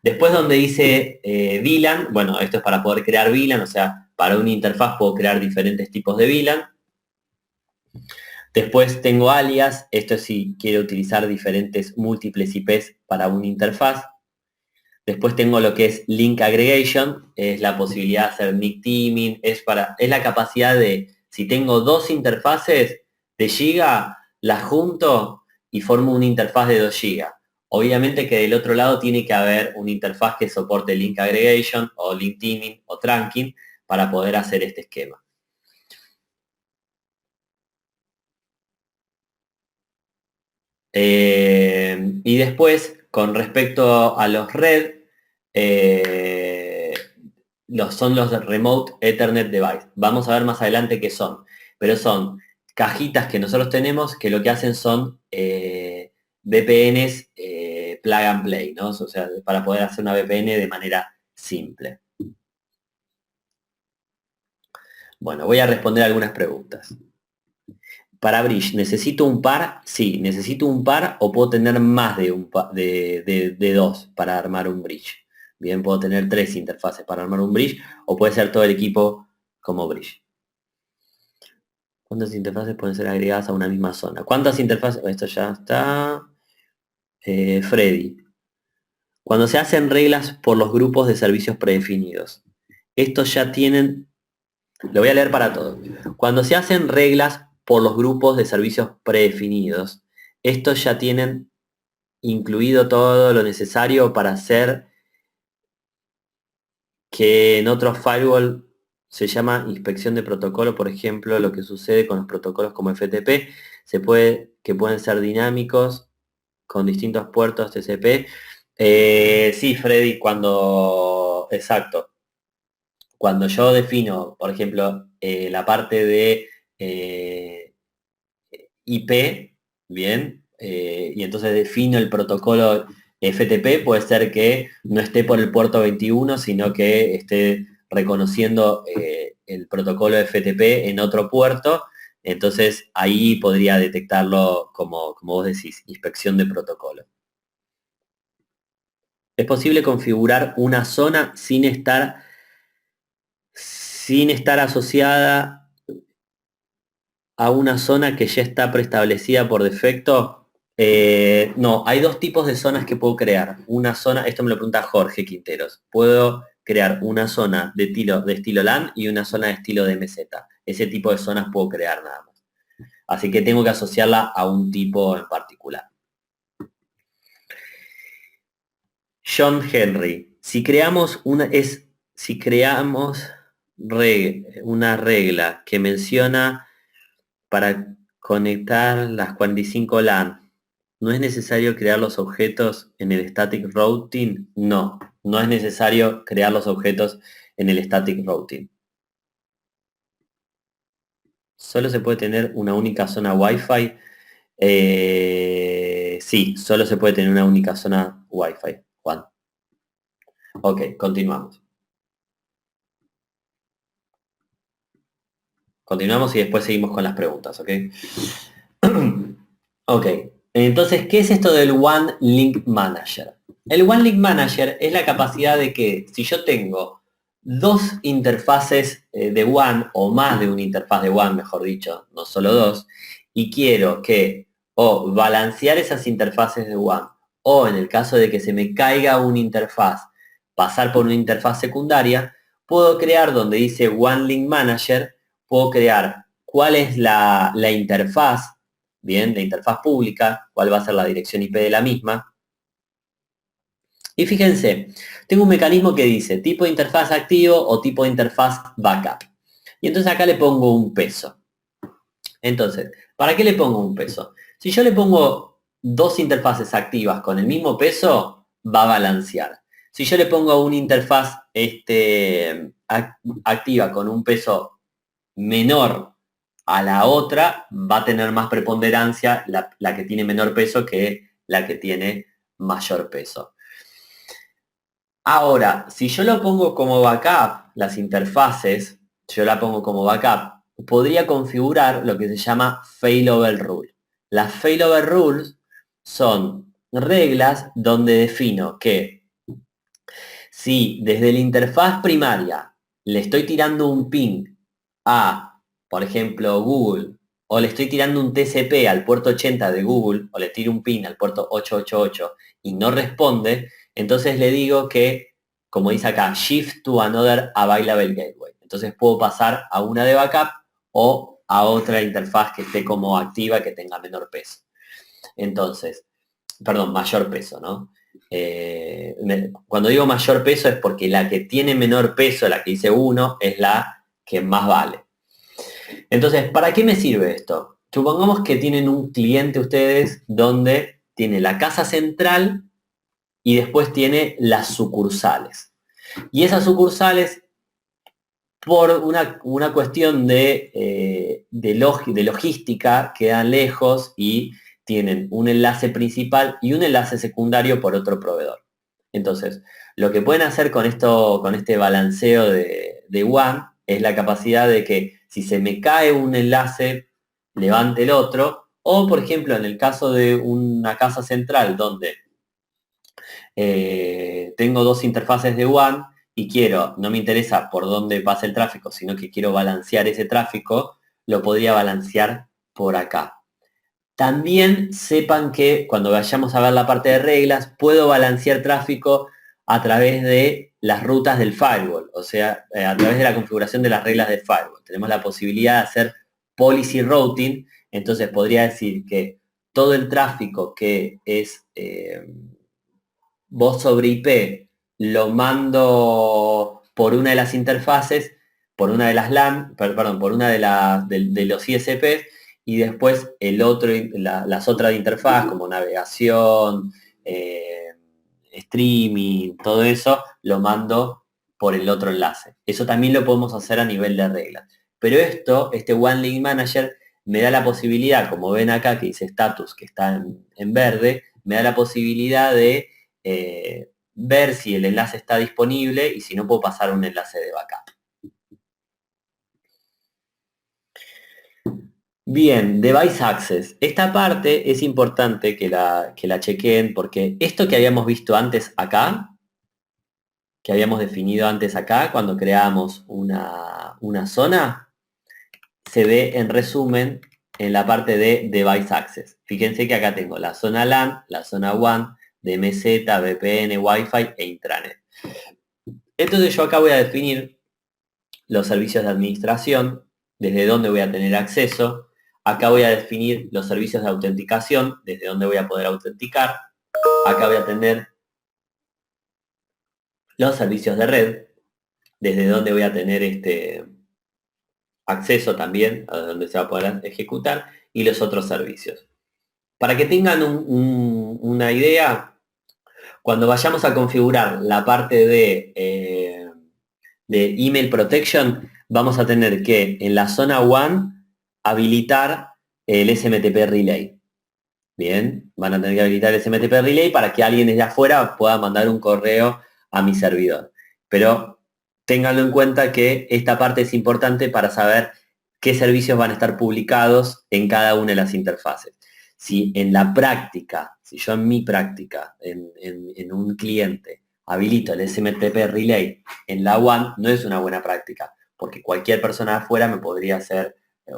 Después donde dice VLAN, bueno, esto es para poder crear VLAN, o sea, para una interfaz puedo crear diferentes tipos de VLAN. Después tengo alias, esto es si quiero utilizar diferentes múltiples IPs para una interfaz. Después tengo lo que es link aggregation, es la posibilidad de hacer nick teaming, es la capacidad de, si tengo dos interfaces de giga, las junto y formo una interfaz de 2 gigas. Obviamente que del otro lado tiene que haber una interfaz que soporte link aggregation o link teaming o trunking para poder hacer este esquema. Y después, con respecto a los red, son los de Remote Ethernet Device. Vamos a ver más adelante qué son, pero son cajitas que nosotros tenemos que lo que hacen son VPNs plug and play, ¿no? O sea, para poder hacer una VPN de manera simple. Bueno, voy a responder algunas preguntas. Para Bridge, ¿necesito un par? Sí, necesito un par o puedo tener más de dos para armar un bridge. Bien, puedo tener 3 interfaces para armar un bridge o puede ser todo el equipo como bridge. ¿Cuántas interfaces pueden ser agregadas a una misma zona? ¿Cuántas interfaces? Esto ya está. Freddy. Cuando se hacen reglas por los grupos de servicios predefinidos. Estos ya tienen. Lo voy a leer para todos. Cuando se hacen reglas por los grupos de servicios predefinidos, estos ya tienen incluido todo lo necesario para hacer que en otros firewall se llama inspección de protocolo, por ejemplo, lo que sucede con los protocolos como FTP, que pueden ser dinámicos con distintos puertos TCP. Sí, Freddy, exacto. Cuando yo defino, por ejemplo, la parte de IP, bien, y entonces defino el protocolo FTP, puede ser que no esté por el puerto 21, sino que esté reconociendo el protocolo FTP en otro puerto, entonces ahí podría detectarlo como vos decís, inspección de protocolo. ¿Es posible configurar una zona sin estar sin estar asociada a una zona que ya está preestablecida por defecto. No, hay dos tipos de zonas que puedo crear. Una zona, esto me lo pregunta Jorge Quinteros. Puedo crear una zona de estilo LAN y una zona de estilo DMZ. Ese tipo de zonas puedo crear nada más. Así que tengo que asociarla a un tipo en particular. John Henry, si creamos una regla que menciona para conectar las 45 LAN, ¿no es necesario crear los objetos en el static routing? No, no es necesario crear los objetos en el static routing. ¿Solo se puede tener una única zona Wi-Fi? Sí, solo se puede tener una única zona Wi-Fi, Juan. Ok, continuamos. Continuamos y después seguimos con las preguntas, ¿ok? Ok, entonces, ¿qué es esto del One Link Manager? El One Link Manager es la capacidad de que si yo tengo dos interfaces de WAN, o más de una interfaz de WAN, mejor dicho, no solo dos, y quiero que o balancear esas interfaces de WAN, o en el caso de que se me caiga una interfaz, pasar por una interfaz secundaria, puedo crear donde dice One Link Manager, puedo crear cuál es la interfaz, bien, la interfaz pública, cuál va a ser la dirección IP de la misma. Y fíjense, tengo un mecanismo que dice tipo de interfaz activo o tipo de interfaz backup. Y entonces acá le pongo un peso. Entonces, ¿para qué le pongo un peso? Si yo le pongo dos interfaces activas con el mismo peso, va a balancear. Si yo le pongo una interfaz activa con un peso menor a la otra, va a tener más preponderancia la que tiene menor peso que la que tiene mayor peso. Ahora, si yo lo pongo como backup, las interfaces, yo la pongo como backup, podría configurar lo que se llama failover rule. Las failover rules son reglas donde defino que si desde la interfaz primaria le estoy tirando un ping a, por ejemplo, Google, o le estoy tirando un TCP al puerto 80 de Google, o le tiro un ping al puerto 888 y no responde, entonces le digo que, como dice acá, shift to another available gateway. Entonces puedo pasar a una de backup o a otra interfaz que esté como activa, que tenga menor peso. Entonces, perdón, mayor peso, ¿no? Cuando digo mayor peso es porque la que tiene menor peso, la que dice 1, es la que más vale. Entonces, ¿para qué me sirve esto? Supongamos que tienen un cliente ustedes donde tiene la casa central y después tiene las sucursales. Y esas sucursales, por una cuestión de logística, quedan lejos y tienen un enlace principal y un enlace secundario por otro proveedor. Entonces, lo que pueden hacer con este balanceo de WAN es la capacidad de que si se me cae un enlace, levante el otro, o por ejemplo, en el caso de una casa central donde tengo dos interfaces de WAN y no me interesa por dónde pasa el tráfico, sino que quiero balancear ese tráfico, lo podría balancear por acá. También sepan que cuando vayamos a ver la parte de reglas, puedo balancear tráfico a través de las rutas del firewall, o sea, a través de la configuración de las reglas del firewall. Tenemos la posibilidad de hacer policy routing, entonces podría decir que todo el tráfico que es voz sobre IP lo mando por una de las interfaces, por una de las LAN, perdón, por una de los ISPs, y después las otras interfaces como navegación, streaming, todo eso, lo mando por el otro enlace. Eso también lo podemos hacer a nivel de reglas. Pero este One Link Manager me da la posibilidad, como ven acá que dice status, que está en verde, me da la posibilidad de ver si el enlace está disponible y si no puedo pasar un enlace de backup. Bien, Device Access. Esta parte es importante que la chequeen porque esto que habíamos visto antes acá, que habíamos definido antes acá, cuando creamos una zona, se ve en resumen en la parte de Device Access. Fíjense que acá tengo la zona LAN, la zona WAN, DMZ, VPN, Wi-Fi e intranet. Entonces yo acá voy a definir los servicios de administración, desde dónde voy a tener acceso. Acá voy a definir los servicios de autenticación, desde dónde voy a poder autenticar. Acá voy a tener los servicios de red, desde dónde voy a tener acceso también, a donde se va a poder ejecutar, y los otros servicios. Para que tengan una idea, cuando vayamos a configurar la parte de email protection, vamos a tener que en la zona WAN habilitar el SMTP relay. Bien, van a tener que habilitar el SMTP relay para que alguien desde afuera pueda mandar un correo a mi servidor. Pero ténganlo en cuenta que esta parte es importante para saber qué servicios van a estar publicados en cada una de las interfaces. Si en la práctica, si yo en mi práctica, en un cliente, habilito el SMTP relay en la WAN, no es una buena práctica, porque cualquier persona de afuera me podría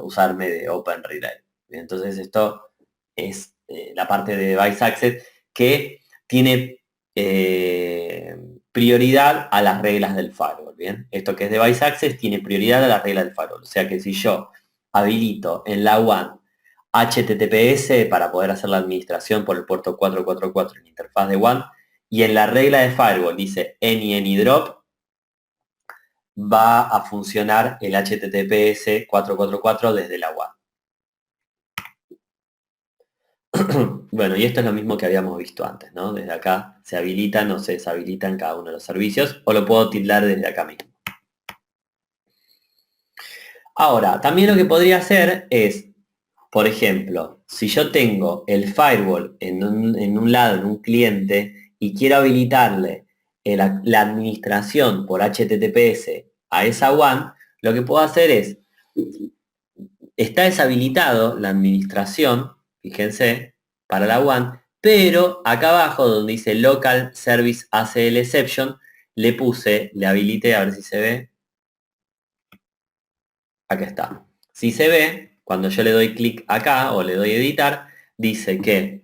usarme de Open Relay. Entonces esto es la parte de Device Access que tiene prioridad a las reglas del firewall, ¿bien? Esto que es Device Access tiene prioridad a las reglas del firewall. O sea que si yo habilito en la WAN HTTPS para poder hacer la administración por el puerto 444 en la interfaz de WAN, y en la regla de firewall dice any drop, va a funcionar el HTTPS 444 desde la WAN. Bueno, y esto es lo mismo que habíamos visto antes, ¿no? Desde acá se habilitan o se deshabilitan cada uno de los servicios, o lo puedo tildar desde acá mismo. Ahora, también lo que podría hacer es, por ejemplo, si yo tengo el firewall en un lado, en un cliente, y quiero habilitarle la administración por HTTPS a esa WAN, lo que puedo hacer es, está deshabilitado la administración, fíjense, para la WAN, pero acá abajo donde dice Local Service ACL Exception, le habilité, a ver si se ve. Acá está. Si se ve, cuando yo le doy clic acá o le doy editar, dice que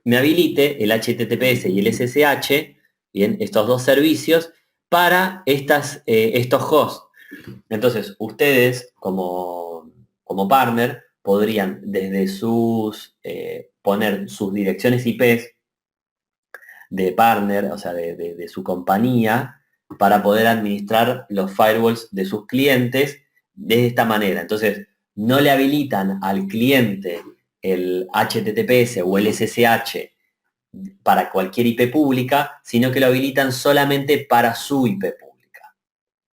me habilite el HTTPS y el SSH, bien, estos dos servicios, para estos hosts. Entonces, ustedes como partner podrían desde poner sus direcciones IPs de partner, o sea, de su compañía, para poder administrar los firewalls de sus clientes de esta manera. Entonces, no le habilitan al cliente el HTTPS o el SSH para cualquier IP pública, sino que lo habilitan solamente para su IP pública.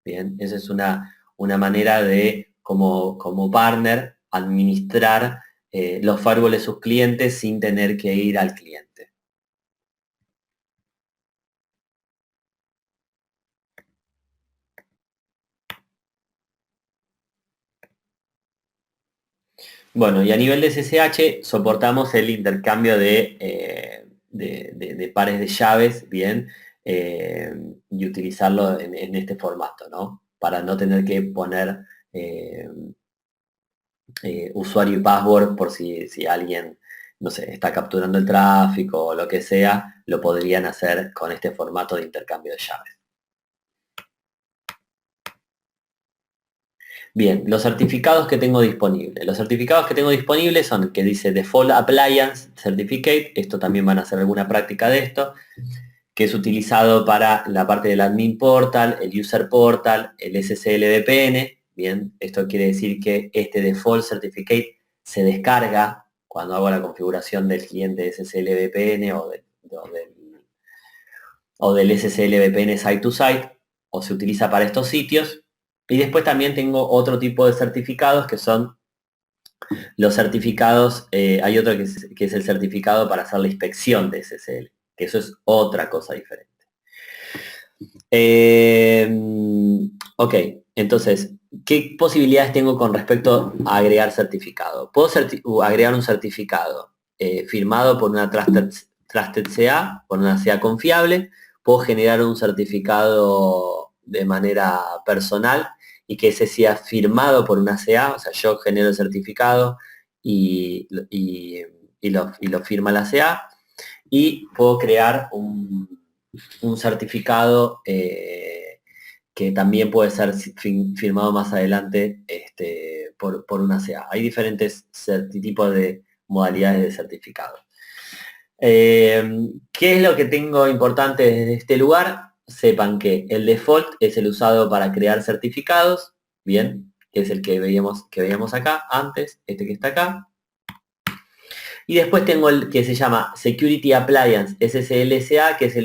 Bien, esa es una manera de, como partner, administrar los firewalls de sus clientes sin tener que ir al cliente. Bueno, y a nivel de SSH soportamos el intercambio de pares de llaves, bien, y utilizarlo en este formato, ¿no? Para no tener que poner usuario y password por si alguien, no sé, está capturando el tráfico o lo que sea, lo podrían hacer con este formato de intercambio de llaves. Bien, los certificados que tengo disponibles. Los certificados que tengo disponibles son el que dice Default Appliance Certificate, esto también van a hacer alguna práctica de esto, que es utilizado para la parte del Admin Portal, el User Portal, el SSL VPN. Bien, esto quiere decir que este Default Certificate se descarga cuando hago la configuración del cliente SSL VPN o del SSL VPN Site to Site, o se utiliza para estos sitios. Y después también tengo otro tipo de certificados que son los certificados, hay otro que es el certificado para hacer la inspección de SSL, que eso es otra cosa diferente. Ok, entonces, ¿qué posibilidades tengo con respecto a agregar certificado? Puedo agregar un certificado firmado por una Trusted CA, por una CA confiable. puedo generar un certificado de manera personal y que ese sea firmado por una CA, o sea, yo genero el certificado y lo firma la CA, y puedo crear un certificado que también puede ser firmado más adelante por una CA. Hay diferentes tipos de modalidades de certificado. ¿Qué es lo que tengo importante desde este lugar? Sepan que el default es el usado para crear certificados, bien, que es el que veíamos acá antes, este que está acá. Y después tengo el que se llama Security Appliance SSLSA, que es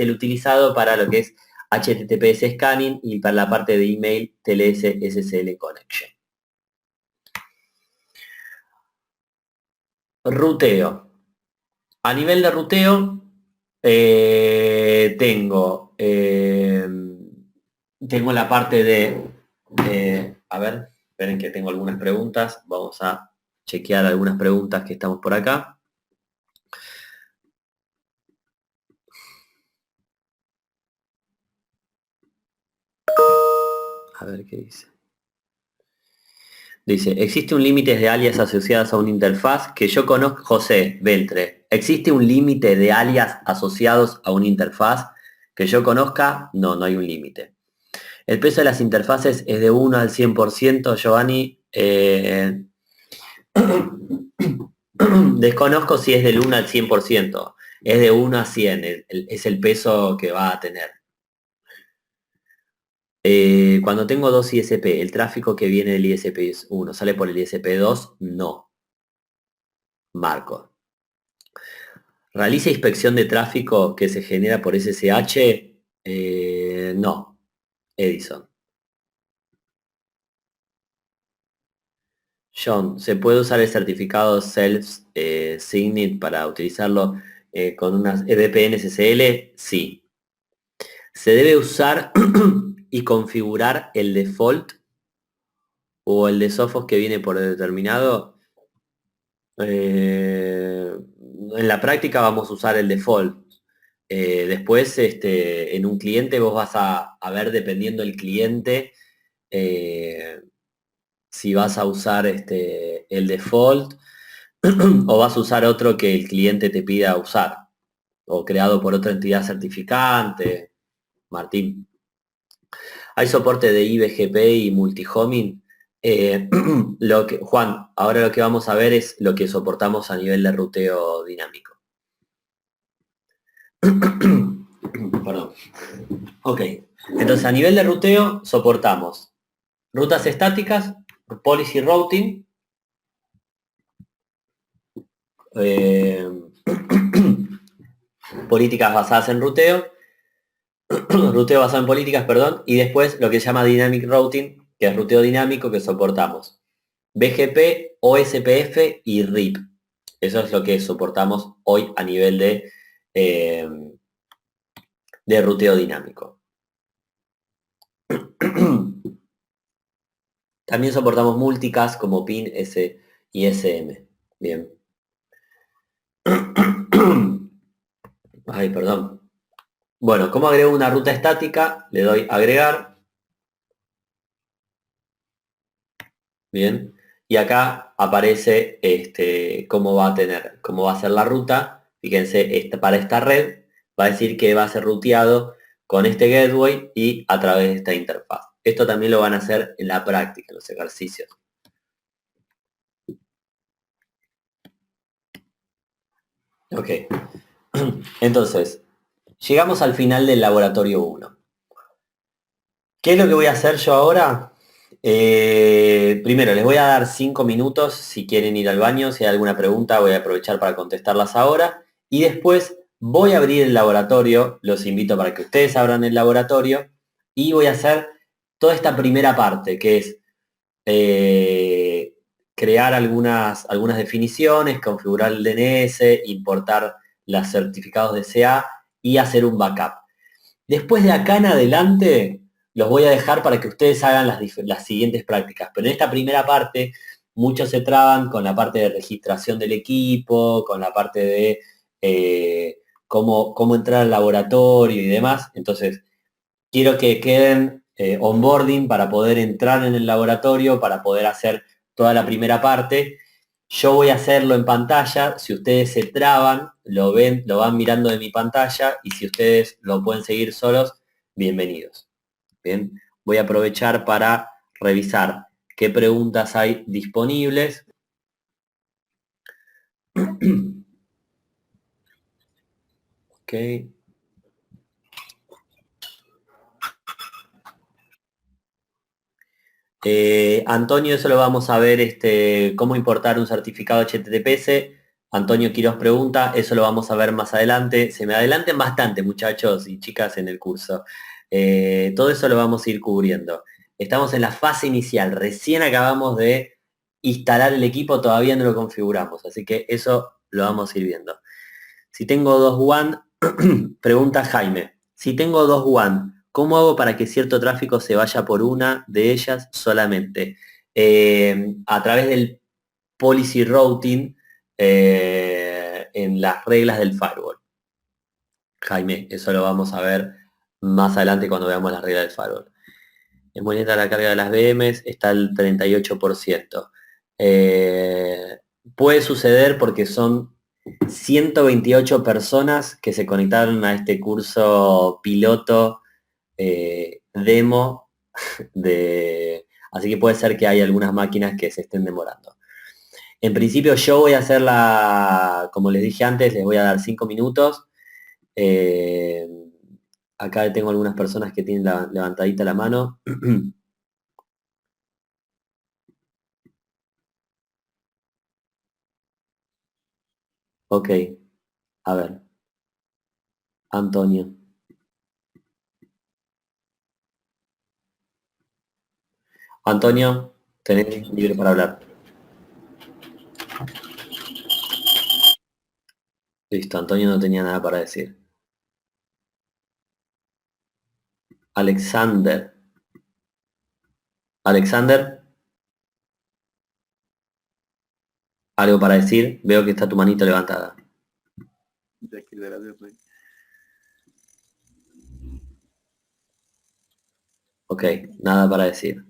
el utilizado para lo que es HTTPS Scanning y para la parte de email TLS SSL Connection. Ruteo. A nivel de ruteo, tengo la parte a ver, esperen que tengo algunas preguntas. Vamos a chequear algunas preguntas que estamos por acá. A ver qué dice. Dice, ¿existe un límite de alias asociadas a una interfaz? Que yo conozco, José Beltre, ¿existe un límite de alias asociados a una interfaz? Que yo conozca, no hay un límite. El peso de las interfaces es de 1 al 100%, Giovanni. Desconozco si es del 1 al 100%. Es de 1 a 100, es el peso que va a tener. Cuando tengo dos ISP, ¿el tráfico que viene del ISP1 sale por el ISP2? No. Marco. ¿Realiza inspección de tráfico que se genera por SSH? No. Edison. John, ¿se puede usar el certificado Self-Signed para utilizarlo con unas VPN SSL? Sí. ¿Se debe usar y configurar el default o el de Sophos que viene por determinado? En la práctica vamos a usar el default. Después, en un cliente vos vas a ver, dependiendo del cliente, si vas a usar el default o vas a usar otro que el cliente te pida usar, o creado por otra entidad certificante. Martín. ¿Hay soporte de IBGP y multihoming? Juan, ahora lo que vamos a ver es lo que soportamos a nivel de ruteo dinámico. Perdón. Ok, entonces a nivel de ruteo soportamos rutas estáticas, policy routing, políticas basadas en ruteo, ruteo basado en políticas, perdón, y después lo que se llama dynamic routing, que es ruteo dinámico, que soportamos BGP, OSPF y RIP. Eso es lo que soportamos hoy a nivel de ruteo dinámico. También soportamos multicast como PIN, S y SM. Bien. Ay, perdón. Bueno, ¿cómo agrego una ruta estática? Le doy agregar. Bien. Y acá aparece cómo va a ser la ruta. Fíjense, para esta red va a decir que va a ser ruteado con este gateway y a través de esta interfaz. Esto también lo van a hacer en la práctica, en los ejercicios. Ok. Entonces, llegamos al final del laboratorio 1. ¿Qué es lo que voy a hacer yo ahora? Primero, les voy a dar 5 minutos si quieren ir al baño. Si hay alguna pregunta, voy a aprovechar para contestarlas ahora. Y después voy a abrir el laboratorio. Los invito para que ustedes abran el laboratorio. Y voy a hacer toda esta primera parte, que es crear algunas definiciones, configurar el DNS, importar los certificados de CA y hacer un backup. Después de acá en adelante, los voy a dejar para que ustedes hagan las siguientes prácticas. Pero en esta primera parte, muchos se traban con la parte de registración del equipo, con la parte de cómo entrar al laboratorio y demás. Entonces, quiero que queden onboarding para poder entrar en el laboratorio, para poder hacer toda la primera parte. Yo voy a hacerlo en pantalla. Si ustedes se traban, lo ven, lo van mirando de mi pantalla, y si ustedes lo pueden seguir solos, bienvenidos. Bien, voy a aprovechar para revisar qué preguntas hay disponibles. Ok. Antonio, eso lo vamos a ver, cómo importar un certificado HTTPS. Antonio Quiroz pregunta, eso lo vamos a ver más adelante. Se me adelanten bastante, muchachos y chicas, en el curso. Todo eso lo vamos a ir cubriendo. Estamos en la fase inicial, recién acabamos de instalar el equipo, todavía no lo configuramos, así que eso lo vamos a ir viendo. Si tengo dos WAN, pregunta Jaime, si tengo dos WAN, ¿cómo hago para que cierto tráfico se vaya por una de ellas solamente? A través del policy routing, en las reglas del firewall. Jaime, eso lo vamos a ver más adelante cuando veamos las reglas del firewall. Es muy lenta la carga de las VMs, está al 38%. Puede suceder porque son 128 personas que se conectaron a este curso piloto, demo, así que puede ser que hay algunas máquinas que se estén demorando. En principio yo voy a hacer como les dije antes, les voy a dar 5 minutos. Eh, Acá tengo algunas personas que tienen levantadita la mano. Ok, a ver, Antonio. Antonio, tenés libre para hablar. Listo, Antonio no tenía nada para decir. Alexander. Alexander, ¿algo para decir? Veo que está tu manito levantada. De aquí de la de Rey. Ok, nada para decir.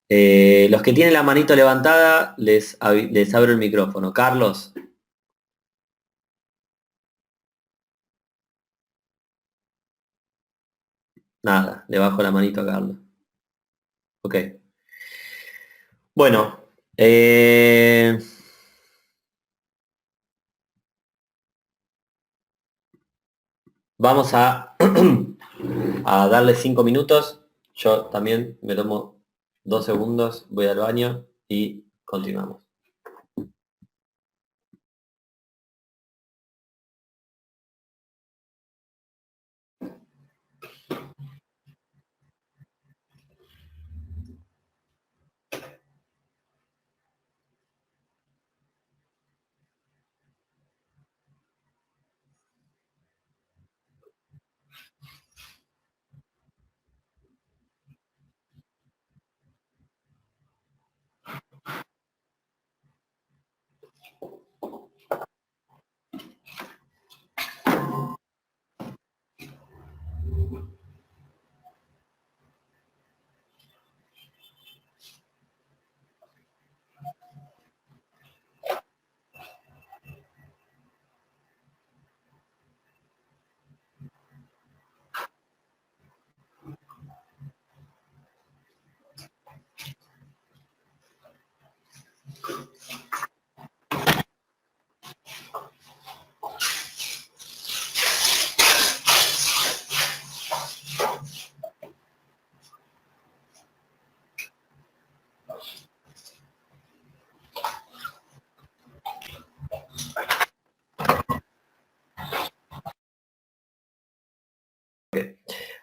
Los que tienen la manito levantada, les abro el micrófono. Carlos. Nada, le bajo la manito a Carlos. Ok. Bueno, vamos a darle 5 minutos. Yo también me tomo 2 segundos, voy al baño y continuamos.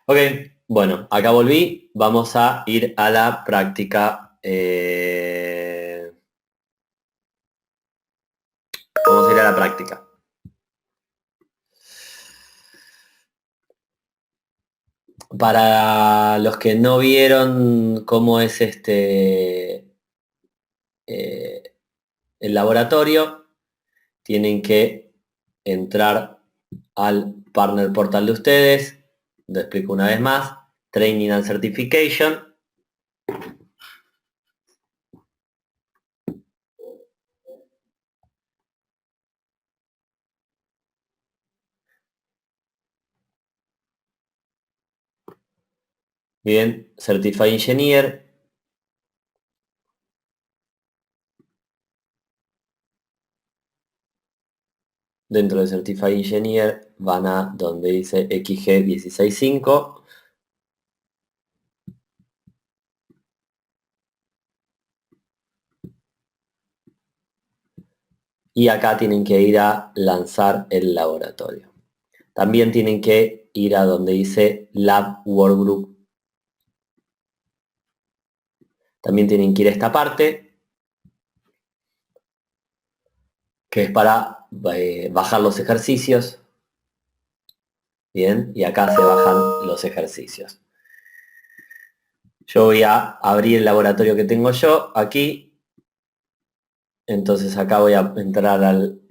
Ok, bueno, acá volví. Vamos a ir a la práctica. Vamos a ir a la práctica. Para los que no vieron cómo es el laboratorio, tienen que entrar al partner portal de ustedes. Lo explico una vez más. Training and Certification. Bien, Certified Engineer. Dentro de Certified Engineer van a donde dice XG165. Y acá tienen que ir a lanzar el laboratorio. También tienen que ir a donde dice Lab Workgroup. También tienen que ir a esta parte, que es para bajar los ejercicios. Bien, y acá se bajan los ejercicios. Yo voy a abrir el laboratorio que tengo yo aquí. Entonces acá voy a entrar al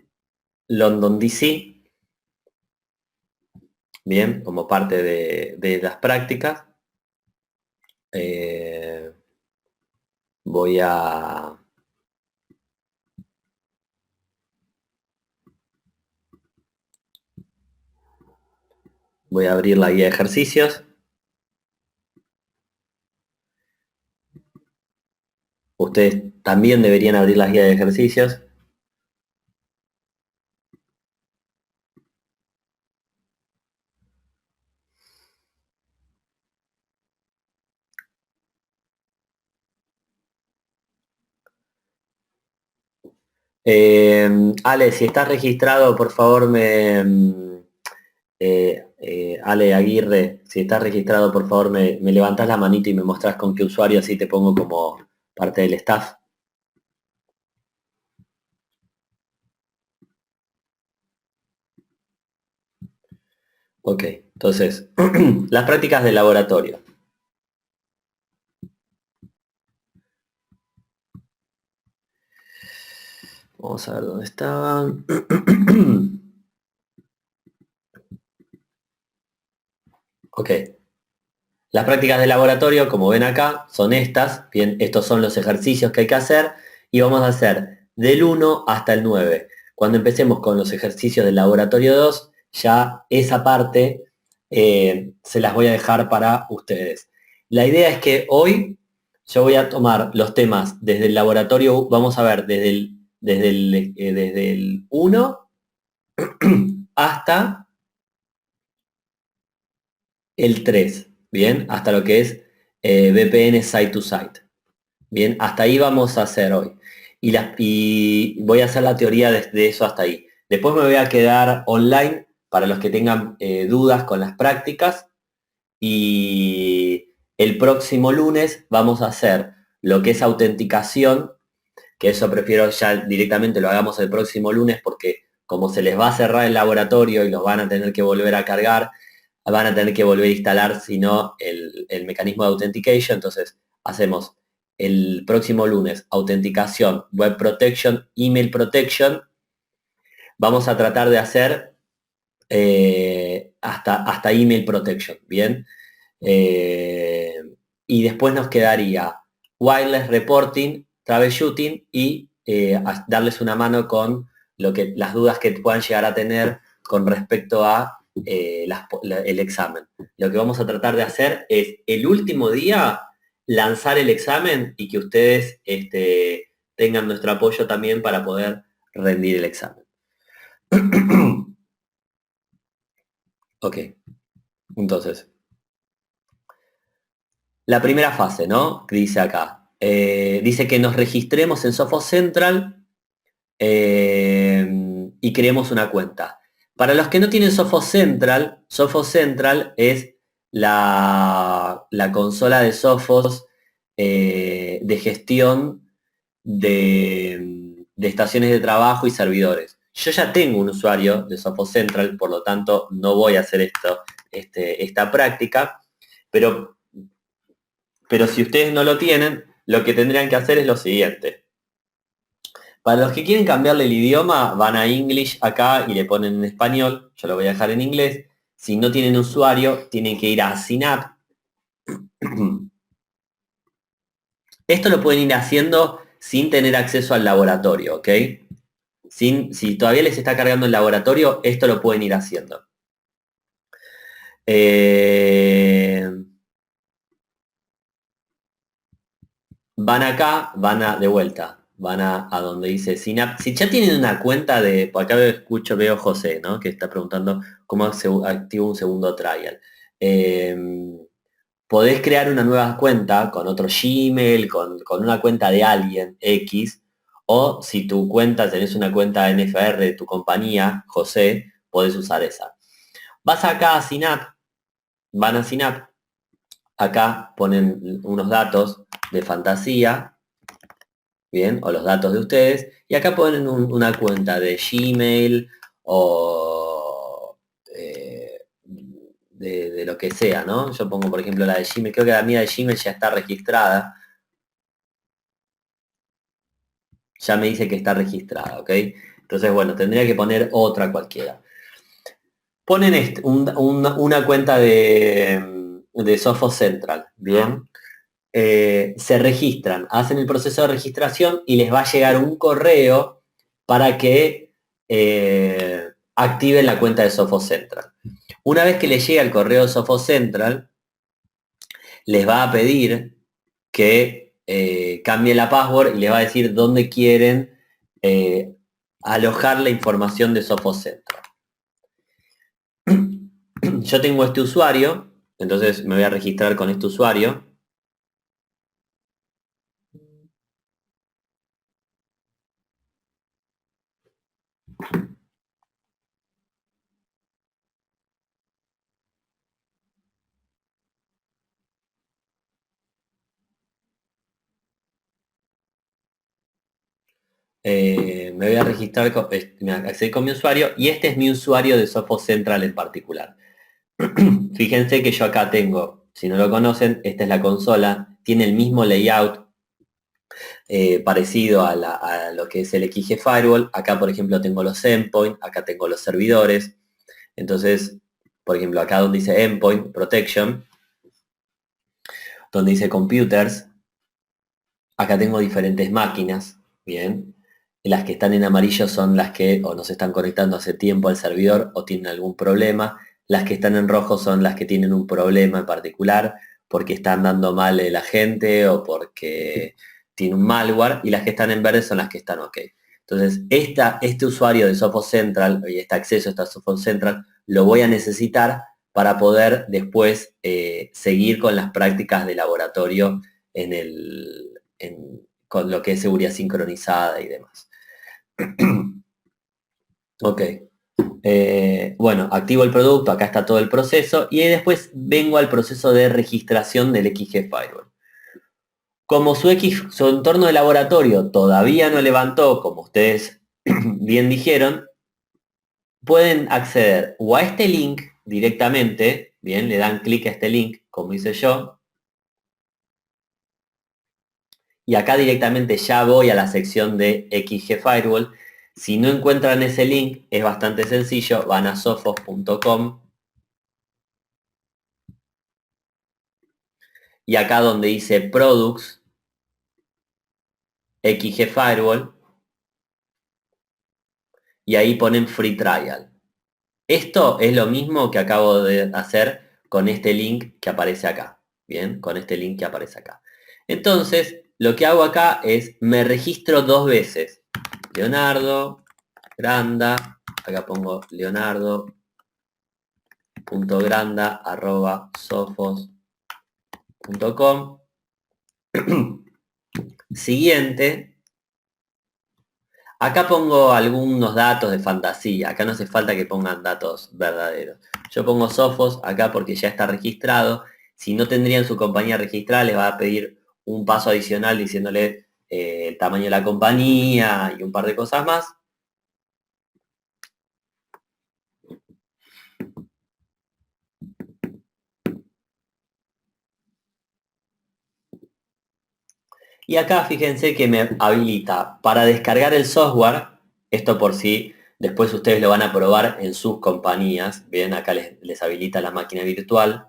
London DC. Bien, como parte de las prácticas. Voy a... Voy a abrir la guía de ejercicios. Ustedes también deberían abrir las guías de ejercicios. Ale, si estás registrado, por favor, Ale Aguirre, si estás registrado, por favor, me levantás la manito y me mostrás con qué usuario, así te pongo como parte del staff. Ok, entonces, las prácticas de laboratorio. Vamos a ver dónde estaban. Ok. Las prácticas de laboratorio, como ven acá, son estas. Bien, estos son los ejercicios que hay que hacer y vamos a hacer del 1 hasta el 9. Cuando empecemos con los ejercicios del laboratorio 2, ya esa parte se las voy a dejar para ustedes. La idea es que hoy yo voy a tomar los temas desde el laboratorio, vamos a ver desde el 1 hasta el 3, ¿bien? Hasta lo que es VPN Site to Site. Bien, hasta ahí vamos a hacer hoy. Y voy a hacer la teoría desde eso hasta ahí. Después me voy a quedar online para los que tengan dudas con las prácticas. Y el próximo lunes vamos a hacer lo que es autenticación, que eso prefiero ya directamente lo hagamos el próximo lunes porque como se les va a cerrar el laboratorio y los van a tener que volver a cargar, van a tener que volver a instalar, si no, el mecanismo de authentication. Entonces, hacemos el próximo lunes autenticación, web protection, email protection. Vamos a tratar de hacer hasta email protection, ¿bien? Y después nos quedaría wireless reporting, troubleshooting y darles una mano con las dudas que puedan llegar a tener con respecto a el examen. Lo que vamos a tratar de hacer es el último día lanzar el examen y que ustedes tengan nuestro apoyo también para poder rendir el examen. Ok, entonces, la primera fase, ¿no? Que dice acá. Dice que nos registremos en Sophos Central y creemos una cuenta. Para los que no tienen Sophos Central es la consola de Sophos de gestión de estaciones de trabajo y servidores. Yo ya tengo un usuario de Sophos Central, por lo tanto no voy a hacer esta práctica, pero si ustedes no lo tienen, lo que tendrían que hacer es lo siguiente. Para los que quieren cambiarle el idioma, van a English acá y le ponen en español. Yo lo voy a dejar en inglés. Si no tienen usuario, tienen que ir a Synapse. Esto lo pueden ir haciendo sin tener acceso al laboratorio, ¿ok? Si todavía les está cargando el laboratorio, esto lo pueden ir haciendo. Van acá, de vuelta, van a donde dice Synapse. Si ya tienen una cuenta por acá veo José, ¿no? Que está preguntando cómo activo un segundo trial. Eh, Podés crear una nueva cuenta con otro Gmail, con una cuenta de alguien X, o si tu cuenta, tenés una cuenta NFR de tu compañía, José, podés usar esa. Vas acá a Synapse, van a Synapse, acá ponen unos datos de fantasía, bien, o los datos de ustedes, y acá ponen una cuenta de Gmail o de lo que sea, ¿no? Yo pongo, por ejemplo, la de Gmail, creo que la mía de Gmail ya está registrada, ya me dice que está registrada, ¿ok? Entonces, bueno, tendría que poner otra cualquiera. Ponen una cuenta de Sophos Central, ¿bien? Se registran, hacen el proceso de registración y les va a llegar un correo para que activen la cuenta de Sophos Central. Una vez que les llega el correo de Sophos Central, les va a pedir que cambie la password y les va a decir dónde quieren alojar la información de Sophos Central. Yo tengo este usuario, entonces me voy a registrar con este usuario. Me voy a registrar, me accedí con mi usuario y este es mi usuario de Sophos Central en particular. Fíjense que yo acá tengo, si no lo conocen, esta es la consola, tiene el mismo layout parecido a lo que es el XG Firewall. Acá, por ejemplo, tengo los endpoints, acá tengo los servidores. Entonces, por ejemplo, acá donde dice Endpoint Protection, donde dice Computers, acá tengo diferentes máquinas, ¿bien? Las que están en amarillo son las que o no se están conectando hace tiempo al servidor o tienen algún problema. Las que están en rojo son las que tienen un problema en particular porque están dando mal la gente o porque tiene un malware. Y las que están en verde son las que están ok. Entonces, este usuario de Sophos Central y este acceso a esta Sophos Central lo voy a necesitar para poder después seguir con las prácticas de laboratorio con lo que es seguridad sincronizada y demás. Ok. Bueno, activo el producto, acá está todo el proceso y después vengo al proceso de registración del XG Firewall. Como su entorno de laboratorio todavía no levantó, como ustedes bien dijeron, pueden acceder o a este link directamente, bien, le dan clic a este link, como hice yo, y acá directamente ya voy a la sección de XG Firewall. Si no encuentran ese link, es bastante sencillo, van a sophos.com y acá donde dice Products, XG Firewall, y ahí ponen Free Trial. Esto es lo mismo que acabo de hacer con este link que aparece acá. Bien, con este link que aparece acá. Entonces, lo que hago acá es, me registro dos veces. Leonardo, Granda, acá pongo leonardo.granda@sophos.com. Siguiente. Acá pongo algunos datos de fantasía. Acá no hace falta que pongan datos verdaderos. Yo pongo Sophos acá porque ya está registrado. Si no tendrían su compañía registrada, les va a pedir un paso adicional diciéndole el tamaño de la compañía y un par de cosas más. Y acá fíjense que me habilita para descargar el software, esto por si después ustedes lo van a probar en sus compañías, bien, acá les habilita la máquina virtual,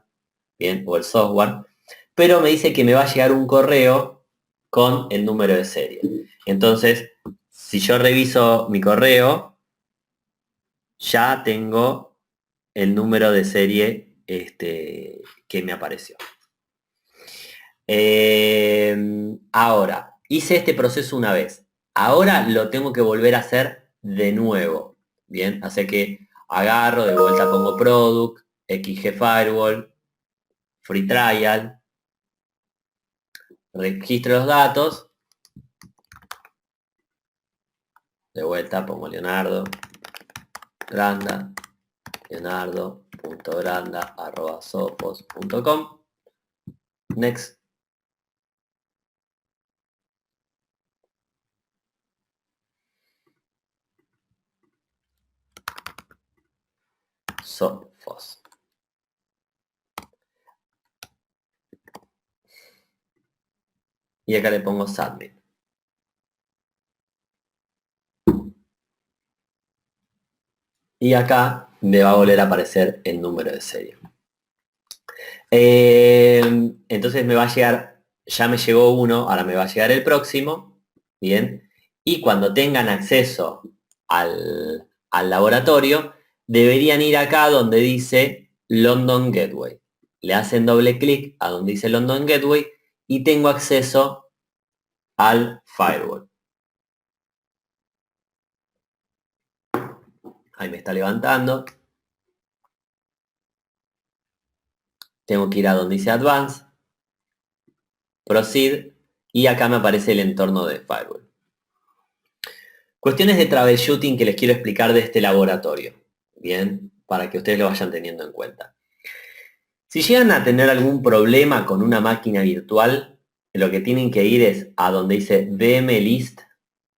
bien, o el software, pero me dice que me va a llegar un correo con el número de serie. Entonces, si yo reviso mi correo, ya tengo el número de serie que me apareció. Ahora, hice este proceso una vez. Ahora lo tengo que volver a hacer de nuevo. Bien, así que agarro, de vuelta pongo product, XG Firewall, free trial, registro los datos, de vuelta pongo Leonardo, Granda, leonardo.granda@sophos.com, next. Sophos. Y acá le pongo submit. Y acá me va a volver a aparecer el número de serie. Entonces me va a llegar, ya me llegó uno, ahora me va a llegar el próximo, bien, y cuando tengan acceso al laboratorio, deberían ir acá donde dice London Gateway. Le hacen doble clic a donde dice London Gateway y tengo acceso al firewall. Ahí me está levantando. Tengo que ir a donde dice Advanced, Proceed, y acá me aparece el entorno de firewall. Cuestiones de troubleshooting que les quiero explicar de este laboratorio, bien, para que ustedes lo vayan teniendo en cuenta. Si llegan a tener algún problema con una máquina virtual, lo que tienen que ir es a donde dice vmlist,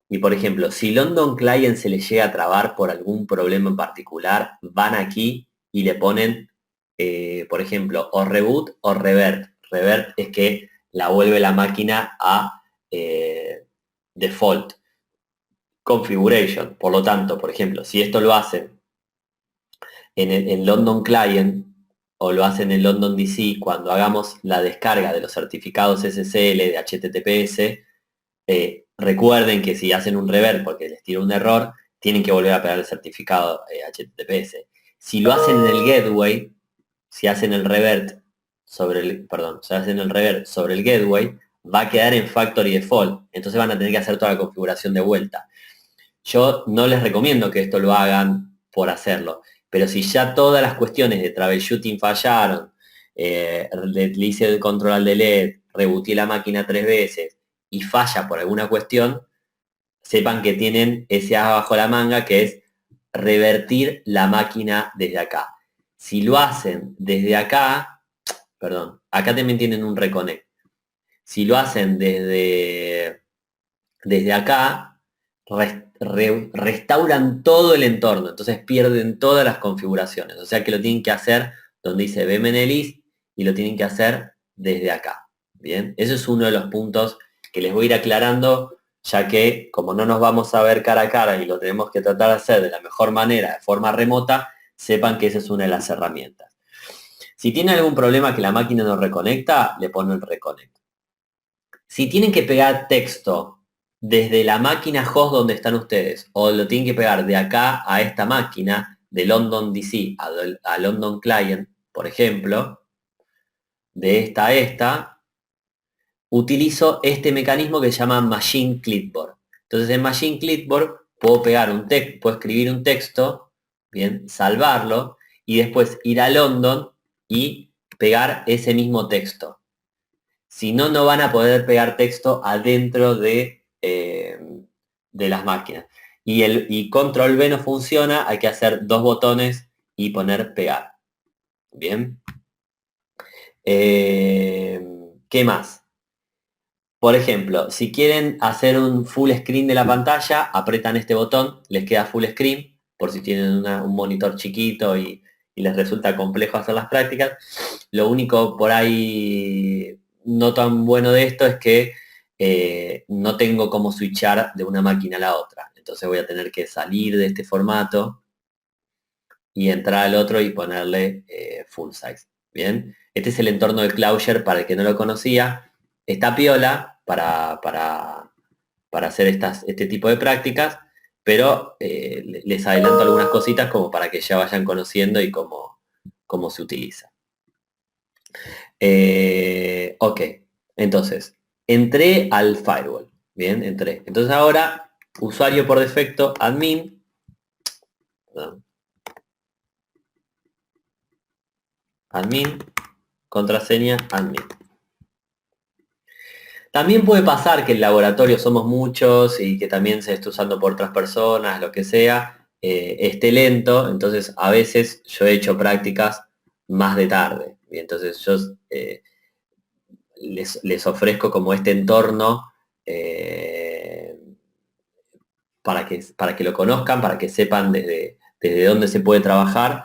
y por ejemplo, si London Client se les llega a trabar por algún problema en particular, van aquí y le ponen, por ejemplo, o reboot o revert. Revert es que la vuelve la máquina a default configuration. Por lo tanto, por ejemplo, si esto lo hacen en London Client o lo hacen en London DC, cuando hagamos la descarga de los certificados SSL de HTTPS, recuerden que si hacen un revert porque les tira un error, tienen que volver a pegar el certificado HTTPS. Si lo hacen en el gateway, si hacen el revert sobre el, perdón, si hacen el revert sobre el gateway, va a quedar en factory default. Entonces van a tener que hacer toda la configuración de vuelta. Yo no les recomiendo que esto lo hagan por hacerlo, pero si ya todas las cuestiones de troubleshooting fallaron, le hice el control al delete, rebooté la máquina 3 veces y falla por alguna cuestión, sepan que tienen ese as bajo la manga, que es revertir la máquina desde acá. Si lo hacen desde acá, perdón, acá también tienen un reconnect. Si lo hacen desde acá, restauran todo el entorno, entonces pierden todas las configuraciones. O sea que lo tienen que hacer donde dice vmlist y lo tienen que hacer desde acá. Bien, eso es uno de los puntos que les voy a ir aclarando, ya que como no nos vamos a ver cara a cara y lo tenemos que tratar de hacer de la mejor manera, de forma remota, sepan que esa es una de las herramientas. Si tienen algún problema que la máquina no reconecta, le ponen reconnect. Si tienen que pegar texto desde la máquina host donde están ustedes, o lo tienen que pegar de acá a esta máquina, de London DC a London Client, por ejemplo, de esta a esta, utilizo este mecanismo que se llama Machine Clipboard. Entonces en Machine Clipboard puedo pegar un texto, puedo escribir un texto, bien, salvarlo, y después ir a London y pegar ese mismo texto. Si no, no van a poder pegar texto adentro de las máquinas. Y control V no funciona, hay que hacer dos botones y poner pegar. Bien. ¿Qué más? Por ejemplo, si quieren hacer un full screen de la pantalla, apretan este botón, les queda full screen, por si tienen un monitor chiquito y les resulta complejo hacer las prácticas. Lo único por ahí no tan bueno de esto es que no tengo cómo switchar de una máquina a la otra. Entonces voy a tener que salir de este formato y entrar al otro y ponerle full size. Bien, este es el entorno de Clojure para el que no lo conocía. Está piola para hacer este tipo de prácticas, pero les adelanto algunas cositas como para que ya vayan conociendo y cómo se utiliza. Ok, entonces, entré al firewall. Bien, entré. Entonces ahora, usuario por defecto, admin. Perdón, admin, contraseña, admin. También puede pasar que el laboratorio somos muchos y que también se esté usando por otras personas, lo que sea, esté lento, entonces a veces yo he hecho prácticas más de tarde. Y entonces yo les ofrezco como este entorno eh, para que lo conozcan, para que sepan desde dónde se puede trabajar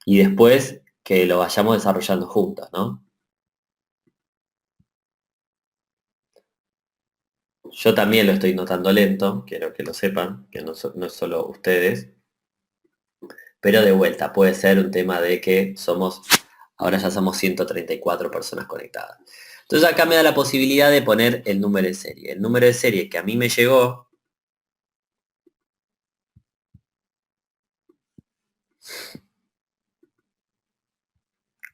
y después que lo vayamos desarrollando juntos, ¿no? Yo también lo estoy notando lento, quiero que lo sepan, que no es solo ustedes, pero de vuelta, puede ser un tema de que ahora ya somos 134 personas conectadas. Entonces acá me da la posibilidad de poner el número de serie. El número de serie que a mí me llegó,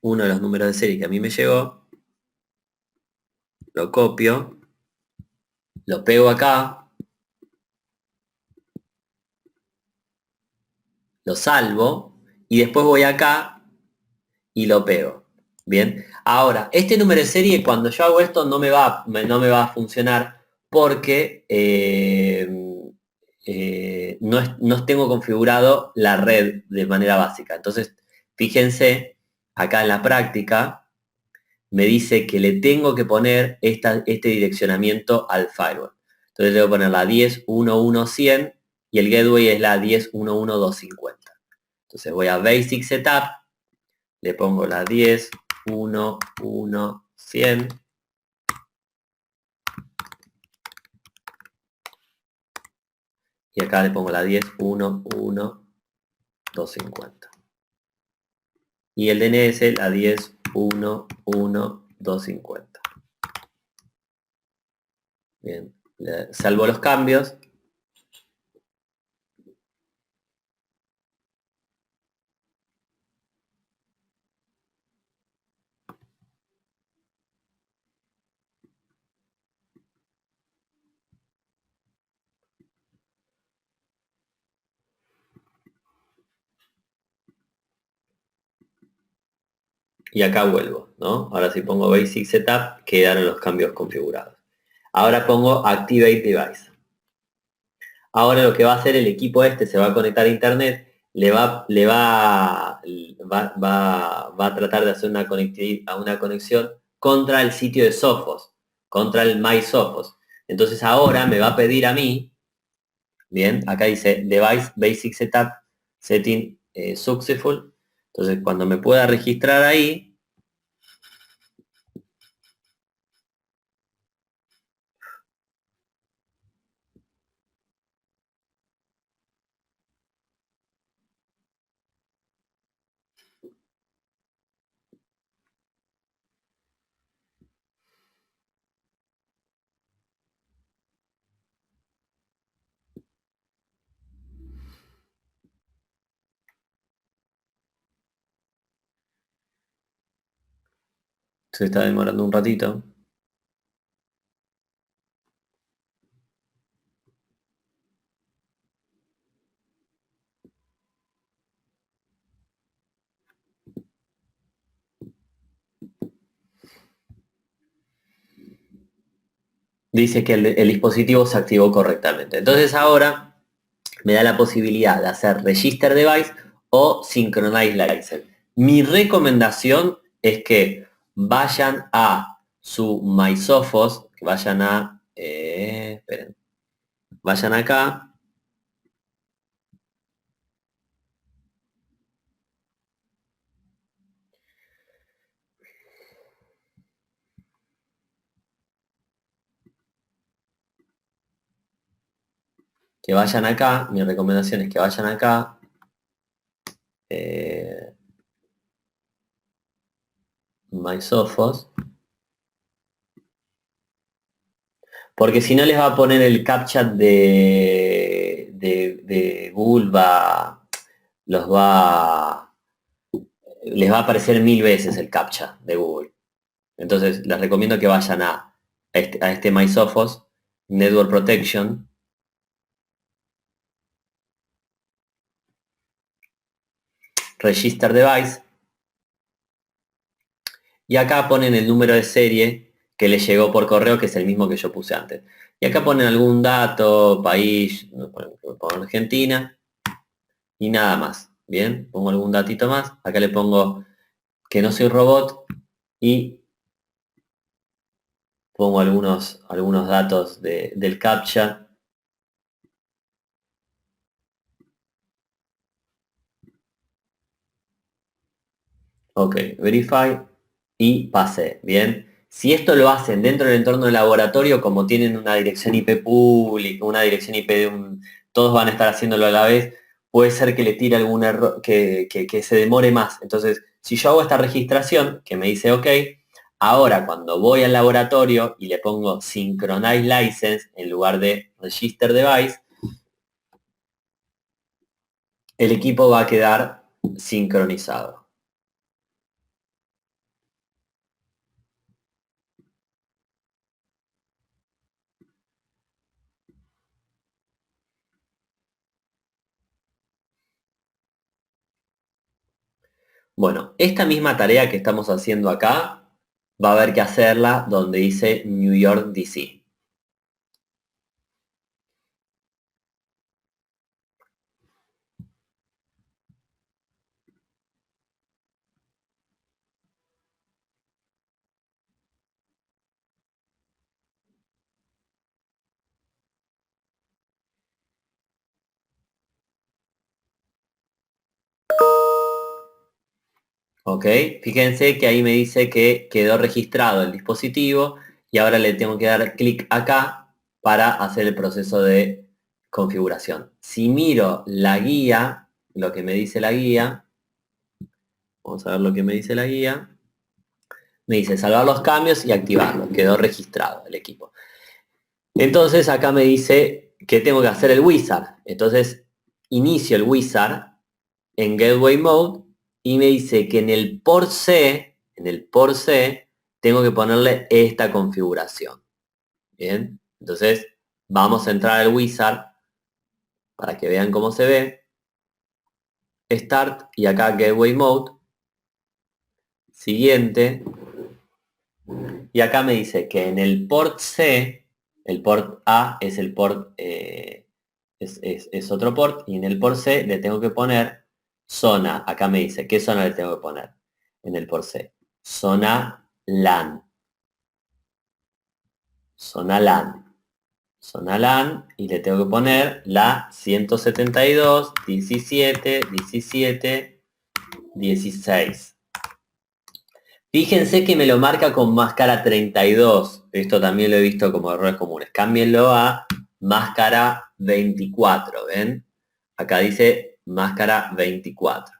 uno de los números de serie que a mí me llegó, lo copio, lo pego acá, lo salvo y después voy acá y lo pego. Bien, ahora, este número de serie cuando yo hago esto no me va a funcionar porque no tengo configurado la red de manera básica. Entonces, fíjense, acá en la práctica me dice que le tengo que poner este direccionamiento al firewall. Entonces le voy a poner la 10.1.1.100 y el gateway es la 10.1.1.250. Entonces voy a Basic Setup, le pongo la 10.1.1.100 y acá le pongo la 10.1.1.250. Y el DNS la 10.1.1.250. Bien, salvo los cambios. Y acá vuelvo, ¿no? Ahora si pongo Basic Setup, quedaron los cambios configurados. Ahora pongo Activate Device. Ahora lo que va a hacer el equipo se va a conectar a internet, va a tratar de hacer una conexión contra el sitio de Sophos, contra el MySophos. Entonces ahora me va a pedir a mí, bien, acá dice Device Basic Setup Setting Successful. Entonces cuando me pueda registrar ahí, se está demorando un ratito. Dice que el dispositivo se activó correctamente. Entonces ahora me da la posibilidad de hacer Register Device o Synchronize License. Mi recomendación es que vayan a su MySophos, que vayan a... esperen, vayan acá. que vayan acá, mi recomendación es que vayan acá, MySophos, porque si no les va a poner el CAPTCHA de Google, les va a aparecer 1000 veces el CAPTCHA de Google. Entonces les recomiendo que vayan a este MySophos, Network Protection, Register Device, y acá ponen el número de serie que les llegó por correo, que es el mismo que yo puse antes. Y acá ponen algún dato, país, pongo Argentina, y nada más. Bien, pongo algún datito más. Acá le pongo que no soy robot y pongo algunos datos del CAPTCHA. Ok, verify y pasé. Bien. Si esto lo hacen dentro del entorno de laboratorio, como tienen una dirección IP pública, una dirección IP todos van a estar haciéndolo a la vez, puede ser que le tire algún error, que se demore más. Entonces, si yo hago esta registración, que me dice OK, ahora cuando voy al laboratorio y le pongo Synchronize License en lugar de Register Device, el equipo va a quedar sincronizado. Bueno, esta misma tarea que estamos haciendo acá, va a haber que hacerla donde dice New York, DC. ¿Ok? Fíjense que ahí me dice que quedó registrado el dispositivo y ahora le tengo que dar clic acá para hacer el proceso de configuración. Si miro la guía, lo que me dice la guía, vamos a ver lo que me dice la guía, me dice salvar los cambios y activarlo, quedó registrado el equipo. Entonces acá me dice que tengo que hacer el wizard. Entonces inicio el wizard en Gateway Mode y me dice que en el port C, tengo que ponerle esta configuración. Bien, entonces vamos a entrar al wizard para que vean cómo se ve. Start y acá Gateway Mode. Siguiente. Y acá me dice que en el port C, el port A es el port, es otro port, y en el port C le tengo que poner zona. Acá me dice, ¿qué zona le tengo que poner en el port C? Zona LAN. Zona LAN. Zona LAN y le tengo que poner la 172.17.17.16. Fíjense que me lo marca con máscara 32. Esto también lo he visto como errores comunes. Cámbienlo a máscara 24, ¿ven? Acá dice máscara 24.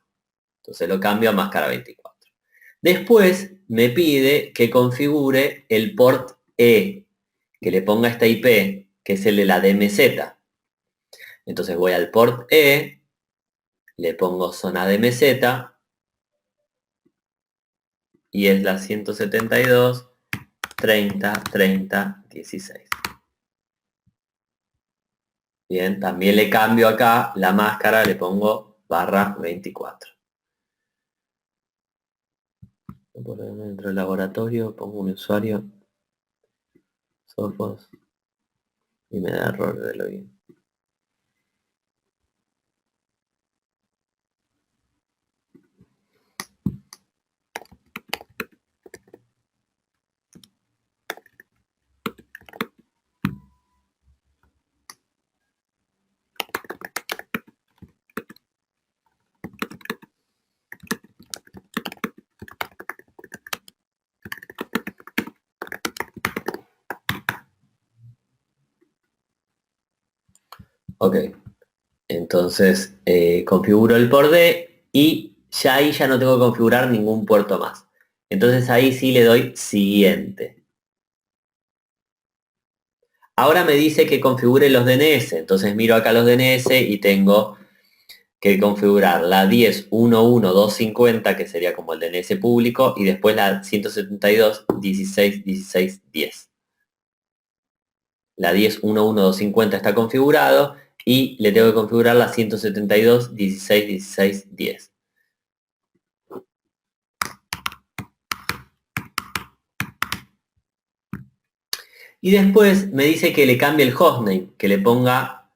Entonces lo cambio a máscara 24. Después me pide que configure el port E, que le ponga esta IP, que es el de la DMZ. Entonces voy al port E, le pongo zona DMZ, y es la 172.30.30.16. Bien, también le cambio acá la máscara, le pongo /24. Dentro del laboratorio pongo mi usuario, Sophos, y me da error de login. Ok, entonces configuro el por D y ya ahí ya no tengo que configurar ningún puerto más. Entonces ahí sí le doy siguiente. Ahora me dice que configure los DNS, entonces miro acá los DNS y tengo que configurar la 10.1.1.250, que sería como el DNS público, y después la 172.16.16.10. La 10.1.1.250 está configurado y le tengo que configurar la 172.16.16.10. Y después me dice que le cambie el hostname, que le ponga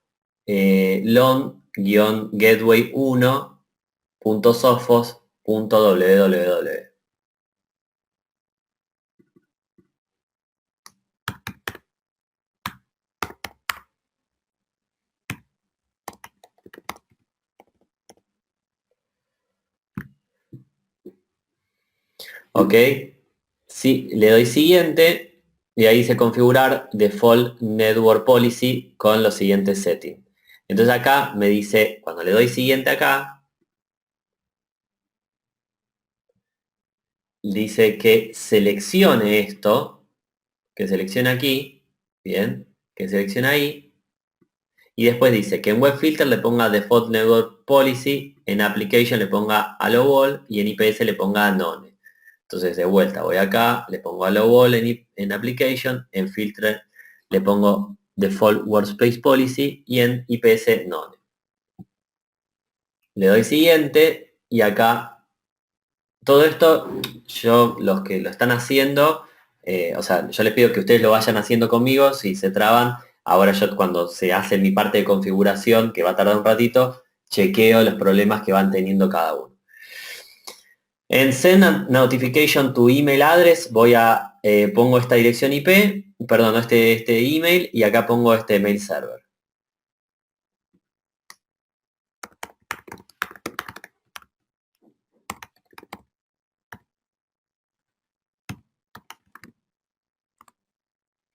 lon-gateway1.sophos.www. Ok, sí, le doy siguiente y ahí dice configurar default network policy con los siguientes settings. Entonces acá me dice, cuando le doy siguiente acá, dice que seleccione esto, que seleccione aquí, bien, que seleccione ahí, y después dice que en web filter le ponga default network policy, en application le ponga allow all y en IPS le ponga none. Entonces de vuelta voy acá, le pongo allow all en application, en filter le pongo default workspace policy y en IPS none. Le doy siguiente y acá todo esto, yo, los que lo están haciendo, o sea, yo les pido que ustedes lo vayan haciendo conmigo, si se traban, ahora yo cuando se hace mi parte de configuración, que va a tardar un ratito, chequeo los problemas que van teniendo cada uno. En Send a Notification to Email Address voy a, pongo esta dirección IP, perdón, este email, y acá pongo este mail server.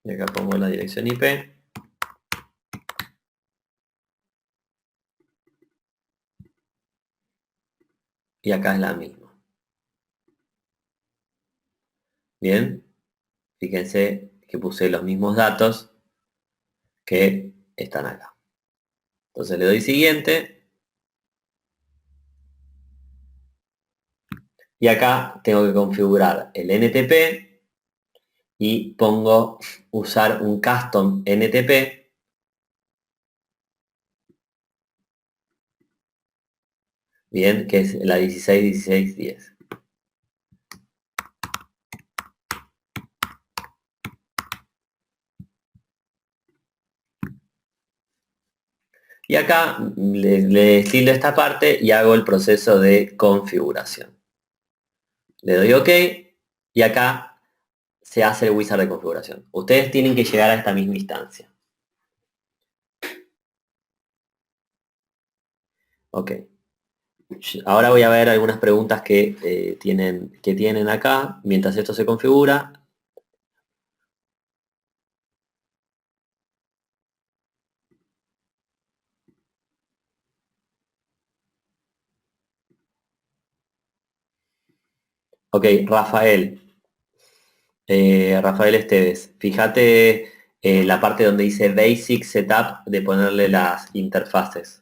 Y acá pongo la dirección IP. Y acá es la misma. Bien, fíjense que puse los mismos datos que están acá. Entonces le doy siguiente. Y acá tengo que configurar el NTP y pongo usar un custom NTP. Bien, que es la 16.16.10. Y acá le tildo esta parte y hago el proceso de configuración. Le doy OK y acá se hace el wizard de configuración. Ustedes tienen que llegar a esta misma instancia. Ok. Ahora voy a ver algunas preguntas que tienen acá mientras esto se configura. Ok, Rafael. Rafael Esteves, fíjate la parte donde dice Basic Setup de ponerle las interfaces.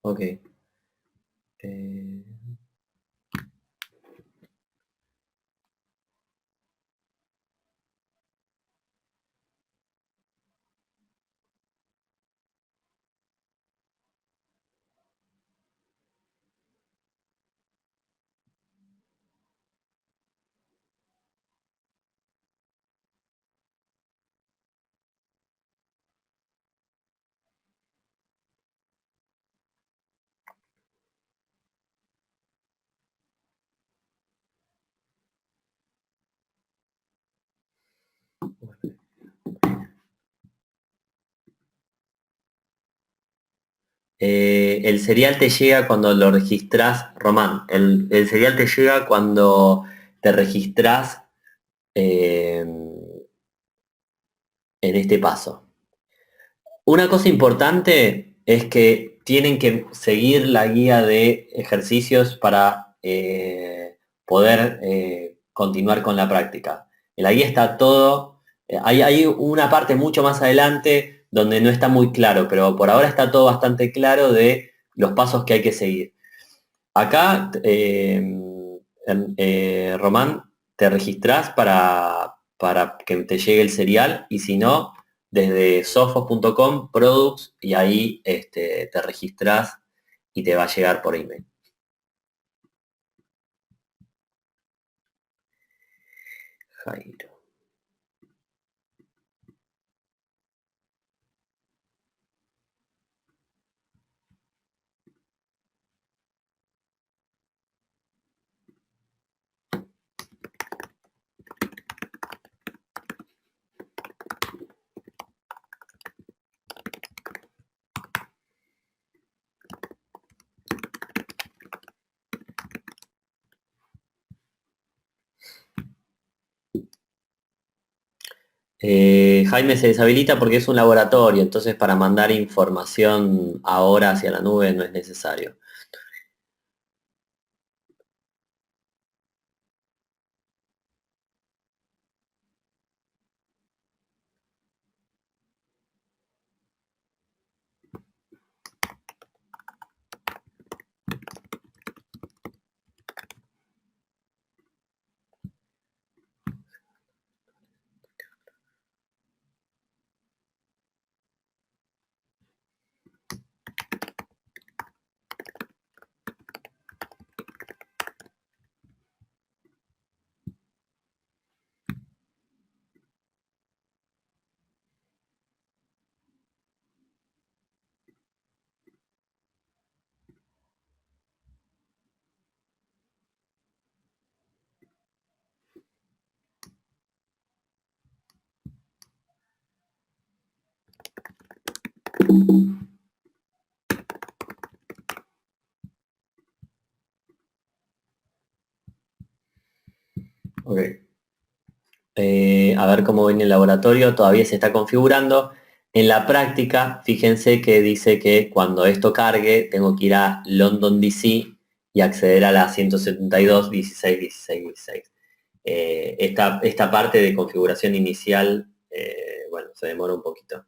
Ok. eh, El serial te llega cuando lo registras, Román. El serial te llega cuando te registras en este paso. Una cosa importante es que tienen que seguir la guía de ejercicios para poder continuar con la práctica. En la guía está todo, hay una parte mucho más adelante donde no está muy claro, pero por ahora está todo bastante claro de los pasos que hay que seguir. Acá, Román, te registrás para que te llegue el serial y si no, desde sofos.com, products, y ahí te registrás y te va a llegar por email. Jairo. Jaime se deshabilita porque es un laboratorio, entonces para mandar información ahora hacia la nube no es necesario. Ok. A ver cómo viene el laboratorio, todavía se está configurando. En la práctica, fíjense que dice que cuando esto cargue, tengo que ir a London DC y acceder a la 172.16.16.16. Esta parte de configuración inicial, bueno, se demora un poquito.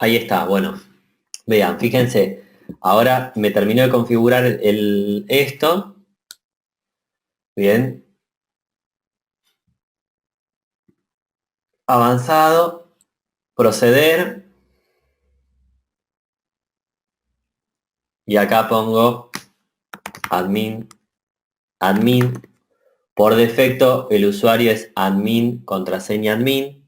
Ahí está, bueno. Vean, fíjense. Ahora me terminó de configurar esto. Bien. Avanzado. Proceder. Y acá pongo admin. Admin. Por defecto el usuario es admin, contraseña admin.